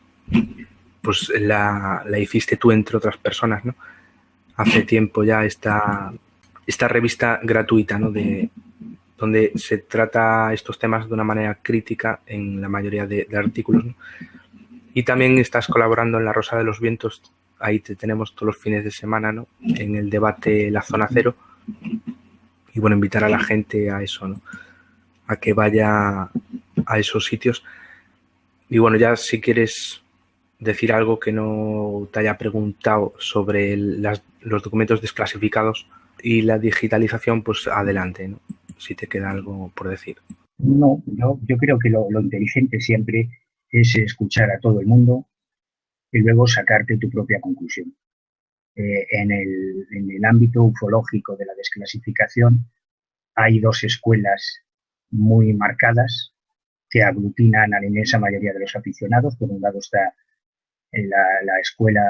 pues la hiciste tú entre otras personas, ¿no? Hace tiempo ya esta revista gratuita, ¿no? Donde se trata estos temas de una manera crítica en la mayoría de artículos, ¿no? Y también estás colaborando en La Rosa de los Vientos, ahí te tenemos todos los fines de semana, ¿no? En el debate La Zona Cero. Y bueno, invitar a la gente a eso, ¿no? A que vaya a esos sitios. Y bueno, ya si quieres decir algo que no te haya preguntado sobre los documentos desclasificados y la digitalización, pues adelante, ¿no? Si te queda algo por decir. No, yo creo que lo inteligente siempre es escuchar a todo el mundo y luego sacarte tu propia conclusión. En el ámbito ufológico de la desclasificación hay dos escuelas muy marcadas que aglutinan a la inmensa mayoría de los aficionados. Por un lado está la escuela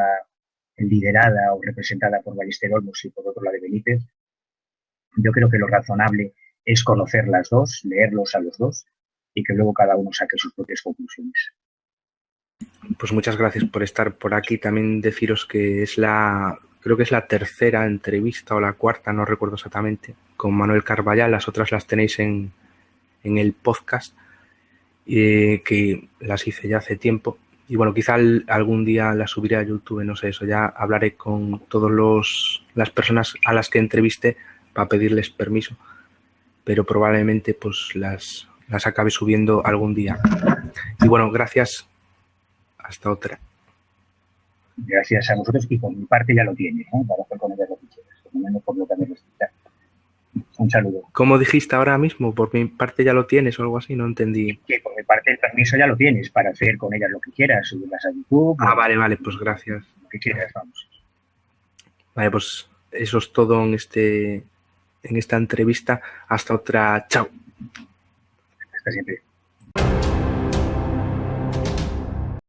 liderada o representada por Ballester Olmos y por otro la de Benítez. Yo creo que lo razonable es conocer las dos, leerlos a los dos y que luego cada uno saque sus propias conclusiones. Pues muchas gracias por estar por aquí. También deciros que creo que es la tercera entrevista o la cuarta, no recuerdo exactamente, con Manuel Carballal. Las otras las tenéis en el podcast, que las hice ya hace tiempo. Y bueno, quizá algún día las subiré a YouTube, no sé, eso ya hablaré con todas las personas a las que entrevisté para pedirles permiso, pero probablemente pues las acabe subiendo algún día. Y bueno, gracias. Hasta otra. Gracias a vosotros y por mi parte ya lo tienes, ¿no? Para hacer con ellas lo que quieras, por lo menos por lo que me respecta. Un saludo. ¿Cómo dijiste ahora mismo? Por mi parte ya lo tienes o algo así, no entendí. Que por mi parte el permiso ya lo tienes para hacer con ellas lo que quieras, subirlas a YouTube. Vale, pues gracias. Lo que quieras, vamos. Vale, pues eso es todo en esta entrevista. Hasta otra. Chao. Hasta siempre.